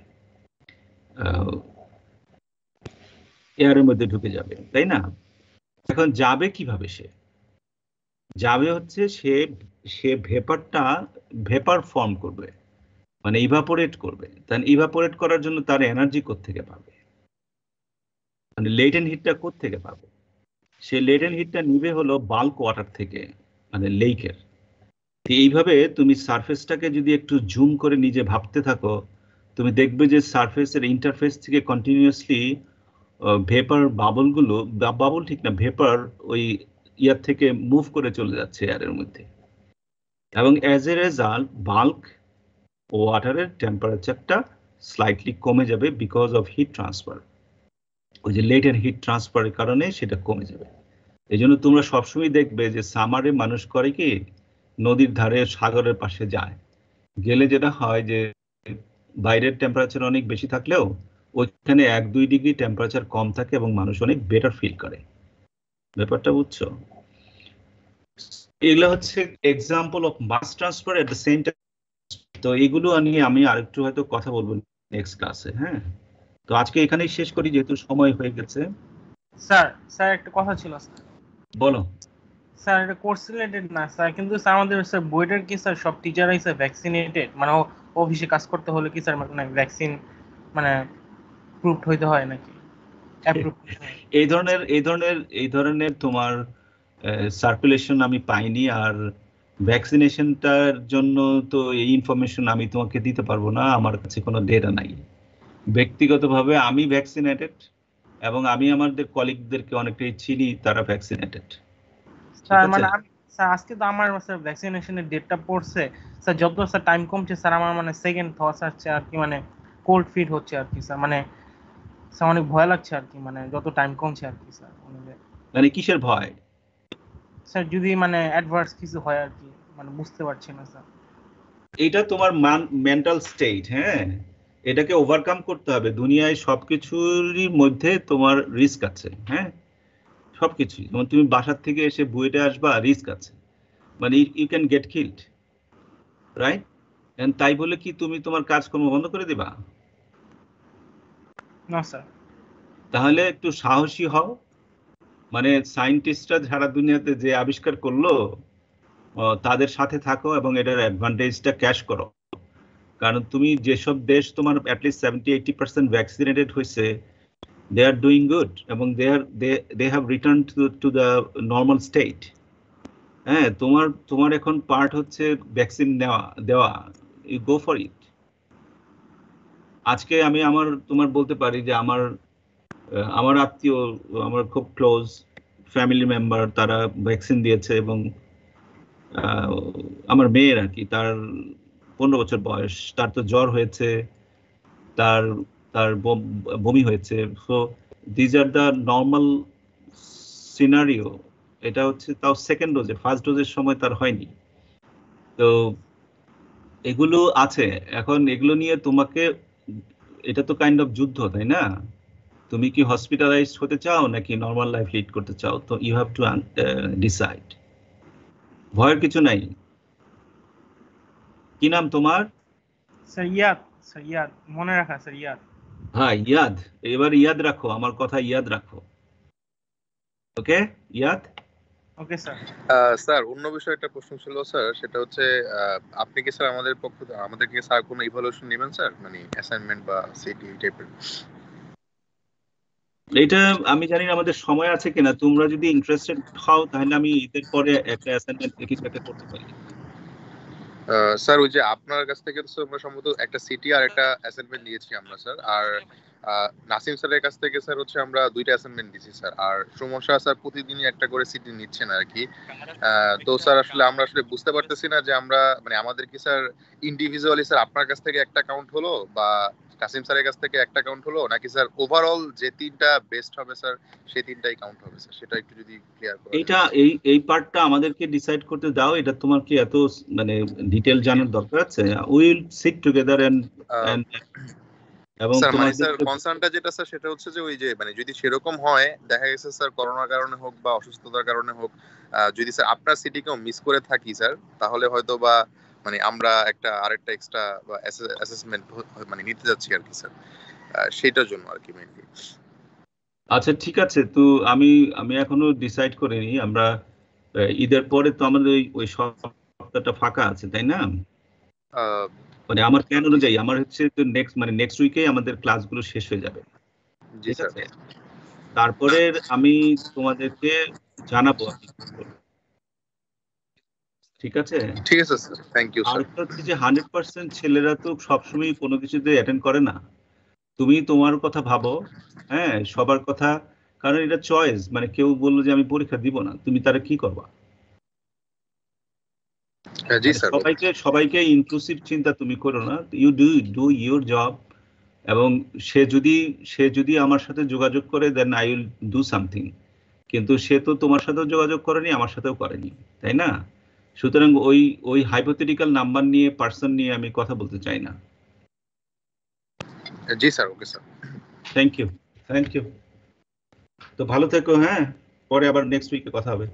এয়ারের মধ্যে ঢুকে যাবে, তাই না? এখন যাবে কিভাবে? সে যাবে হচ্ছে সে ভেপার ফর্ম করবে, মানে ইভাপোরেট করবে। তাই ইভাপোরেট করার জন্য তার এনার্জি কোত্থেকে পাবে? মানে লেটেন্ট হিটটা কোত্থেকে পাবে? সে লেটেন্ট হিটটা নিবে হলো বাল্ক ওয়াটার থেকে, মানে লেকের। এইভাবে তুমি সারফেসটাকে যদি একটু জুম করে নিজে ভাবতে থাকো, তুমি দেখবে যে সারফেসের ইন্টারফেস থেকে কন্টিনিউয়াসলি ভেপার বাবলগুলো, বাবল ঠিক না, ভেপার ওই ইয়ার থেকে মুভ করে চলে যাচ্ছে এয়ারের মধ্যে, এবং অ্যাজ এ রেজাল্ট বাল্ক ওয়াটারের টেম্পারেচারটা স্লাইটলি কমে যাবে বিকজ অফ হিট ট্রান্সফার। ওই যে লেটেন্ট হিট ট্রান্সফারের কারণে সেটা কমে যাবে। এই জন্য তোমরা সবসময় দেখবে যে সামারে মানুষ করে কি, নদীর ধারে সাগরের পাশে যায়, গেলে যেটা হয় যে বাইরের টেম্পারেচার অনেক বেশি থাকলেও ওইখানে 1-2 ডিগ্রি টেম্পারেচার কম থাকে এবং মানুষ অনেক বেটার ফিল করে। ব্যাপারটা বুঝছো? এগুলো হচ্ছে example of mass transfer at the same time. তো এগুলো নিয়ে আমি আরেকটু হয়তো কথা বলবো নেক্সট ক্লাসে। হ্যাঁ, তো আজকে এখানেই শেষ করি যেহেতু সময় হয়ে গেছে। স্যার একটা কথা ছিল স্যার। বলো। স্যার এটা কোর্স রিলেটেড না স্যার, কিন্তু স্যার আমাদের স্যার বইটার কি স্যার সব টিচারই স্যার ভ্যাকসিনেটেড, মানে অফিসে কাজ করতে হলে কি স্যার মানে ভ্যাকসিন মানে প্রুভড হইতে হয় নাকি? এই ধরনের তোমার সার্কুলেশন আমি পাইনি। আর ভ্যাকসিনেশনটার জন্য তো এই ইনফরমেশন আমি তোমাকে দিতে পারবো না, আমার কাছে কোনো ডেটা নাই। ব্যক্তিগতভাবে আমি ভ্যাকসিনেটেড এবং আমি আমাদের কলিগদেরকে অনেকটাই চিনি, তারা ভ্যাকসিনেটেড। স্যার মানে আমি স্যার আজকে তো আমার স্যার ভ্যাকসিনেশনের ডেটটা পড়ছে স্যার, যত স্যার টাইম কমছে স্যার আমার মানে সেকেন্ড থটস আসছে আর কি, মানে কোল্ড ফিট হচ্ছে আর কি স্যার, মানে স্যার অনেক ভয় লাগছে আর কি, মানে যত টাইম কমছে আর কি স্যার। মানে কিসের ভয়? স্যার যদি মানে অ্যাডভার্স কিছু হয় আর কি, মানে বুঝতে পারছি না স্যার। এটা তোমার মেন্টাল স্টেট। হ্যাঁ, এটাকে ওভারকাম করতে হবে। দুনিয়ায় সবকিছুরই মধ্যে তোমার রিস্ক আছে। হ্যাঁ, সবকিছুই। যেমন তুমি বাসার থেকে এসে বুয়েটে আসবা, রিস্ক আছে, মানে you can get killed, right? And তাই বলে কি তুমি তোমার কাজকর্ম বন্ধ করে দিবা? না স্যার। তাহলে একটু সাহসী হও। মানে সায়েন্টিস্টরা সারা দুনিয়াতে যে আবিষ্কার করলো তাদের সাথে থাকো এবং এটার অ্যাডভান্টেজটা ক্যাশ করো। কারণ তুমি যেসব দেশ তোমার অ্যাটলিস্ট 70-80% ভ্যাকসিনেটেড হয়েছে, দে আর ডুইং গুড এবং they have return to the normal state. হ্যাঁ, তোমার এখন পার্ট হচ্ছে ভ্যাকসিন দেওয়া। You go for it. আজকে আমি তোমার বলতে পারি যে আমার আত্মীয়, আমার খুব ক্লোজ ফ্যামিলি মেম্বার, তারা ভ্যাকসিন দিয়েছে এবং আমার মেয়ের আর কি, তার 15 বছর বয়স, তার তো জ্বর হয়েছে, তার বমি হয়েছে। So these are the normal scenario. এটা হচ্ছে তাও সেকেন্ড ডোজে, ফার্স্ট ডোজের সময় তার হয়নি। তো এগুলো আছে। এখন এগুলো নিয়ে তোমাকে, এটা তো কাইন্ড অফ যুদ্ধ, তাই না? তুমি কি হসপিটালাইজ হতে চাও নাকি নর্মাল লাইফ লিড করতে চাও? তো ইউ হ্যাভ টু ডিসাইড। ভয়ের কিছু নাই। কি নাম তোমার? স্যার ইয়াদ মনে রাখা স্যার, ইয়াদ। হ্যাঁ, ইয়াদ। এবার ইয়াদ রাখো, আমার কথা ইয়াদ রাখো। ওকে, ইয়াদ। Okay sir. স্যার অন্য বিষয়ে একটা প্রশ্ন ছিল স্যার, সেটা হচ্ছে আপনি কি স্যার আমাদেরকে স্যার কোনো ইভালুয়েশন নেবেন স্যার, মানে অ্যাসাইনমেন্ট বা সিটি টাইপের? এটা আমি জানি না আমাদের সময় আছে কিনা। তোমরা যদি ইন্টারেস্টেড হও তাহলে আমি ঈদের পরে একটা অ্যাসাইনমেন্ট কিছু একটা করতে পারি। স্যার ওই যে আপনার কাছ থেকে তো আমরা সম্ভবত একটা সিটি আর একটা অ্যাসাইনমেন্ট নিয়েছি আমরা স্যার, আর নাসিম স্যারের কাছ থেকে স্যার হচ্ছে আমরা 2টা অ্যাসাইনমেন্ট দিয়েছি স্যার, আর সমস্যা স্যার প্রতিদিনই একটা করে সিটি নিচ্ছেন আর কি। তো স্যার আসলে আমরা বুঝতে পারতেছি না যে আমরা মানে আমাদের কি স্যার ইন্ডিভিজুয়ালি স্যার আপনার কাছ থেকে একটা কাউন্ট হলো বা কাসিম স্যারের কাছ থেকে একটা কাউন্ট হলো, নাকি স্যার ওভারঅল যে 3টা বেস্ট হবে স্যার সেই 3টাই কাউন্ট হবে স্যার? সেটা একটু যদি ক্লিয়ার করেন। এটা এই পার্টটা আমাদেরকে ডিসাইড করতে দাও। এটা তোমার কি এত মানে ডিটেইল জানার দরকার আছে? উইল সিট টুগেদার এন্ড এবং স্যার মানে স্যার তোমাদের কনসার্নটা যেটা স্যার সেটা হচ্ছে যে ওই যে মানে যদি সেরকম হয়, দেখা গেছে স্যার করোনার কারণে হোক বা অসুস্থতার কারণে হোক, যদি স্যার আপনার সিটিকেও মিস করে থাকি স্যার, তাহলে হয়তো বা মানে আমরা আরেকটা এক্সট্রা বা অ্যাসেসমেন্ট মানে নিতে যাচ্ছি আর কি স্যার, সেটার জন্য আর কি মেইনলি। আচ্ছা, ঠিক আছে। তো আমি এখনো ডিসাইড করিনি। আমরা ঈদের পরে তো আমাদের ওই সপ্তাহটা ফাঁকা আছে, তাই না? মানে আমার প্ল্যান অনুযায়ী আমার হচ্ছে তো নেক্সট উইকে আমাদের ক্লাসগুলো শেষ হয়ে যাবে। জি ঠিক স্যার। আছে, তারপরে আমি তোমাদেরকে জানাবো আমি কি করব। ঠিক আছে, ঠিক আছে স্যার, থ্যাংক ইউ আর স্যার। হচ্ছে যে 100% ছেলেরা তো সবসময় কোনো কিছুতে অ্যাটেন্ড করে না। তুমি তোমার কথা ভাবো, হ্যাঁ, সবার কথা। কারণ এটা চয়েস, মানে কেউ বললো যে আমি পরীক্ষা দিব না, তুমি তারা কি করবা? জি স্যার। সবাইকে ইনক্লুসিভ চিন্তা তুমি করো না। You do your job. এবং সে যদি আমার সাথে যোগাযোগ করে, then I will do something. কিন্তু সে তো তোমার সাথেও যোগাযোগ করেনি, আমার সাথেও করেনি, তাই না? সুতরাং ওই হাইপোথেটিক্যাল নাম্বার নিয়ে, পার্সন নিয়ে আমি কথা বলতে চাই না। জি sir, okay sir. Thank you. তো ভালো থেকো। হ্যাঁ, পরে আবার নেক্সট উইকে কথা হবে।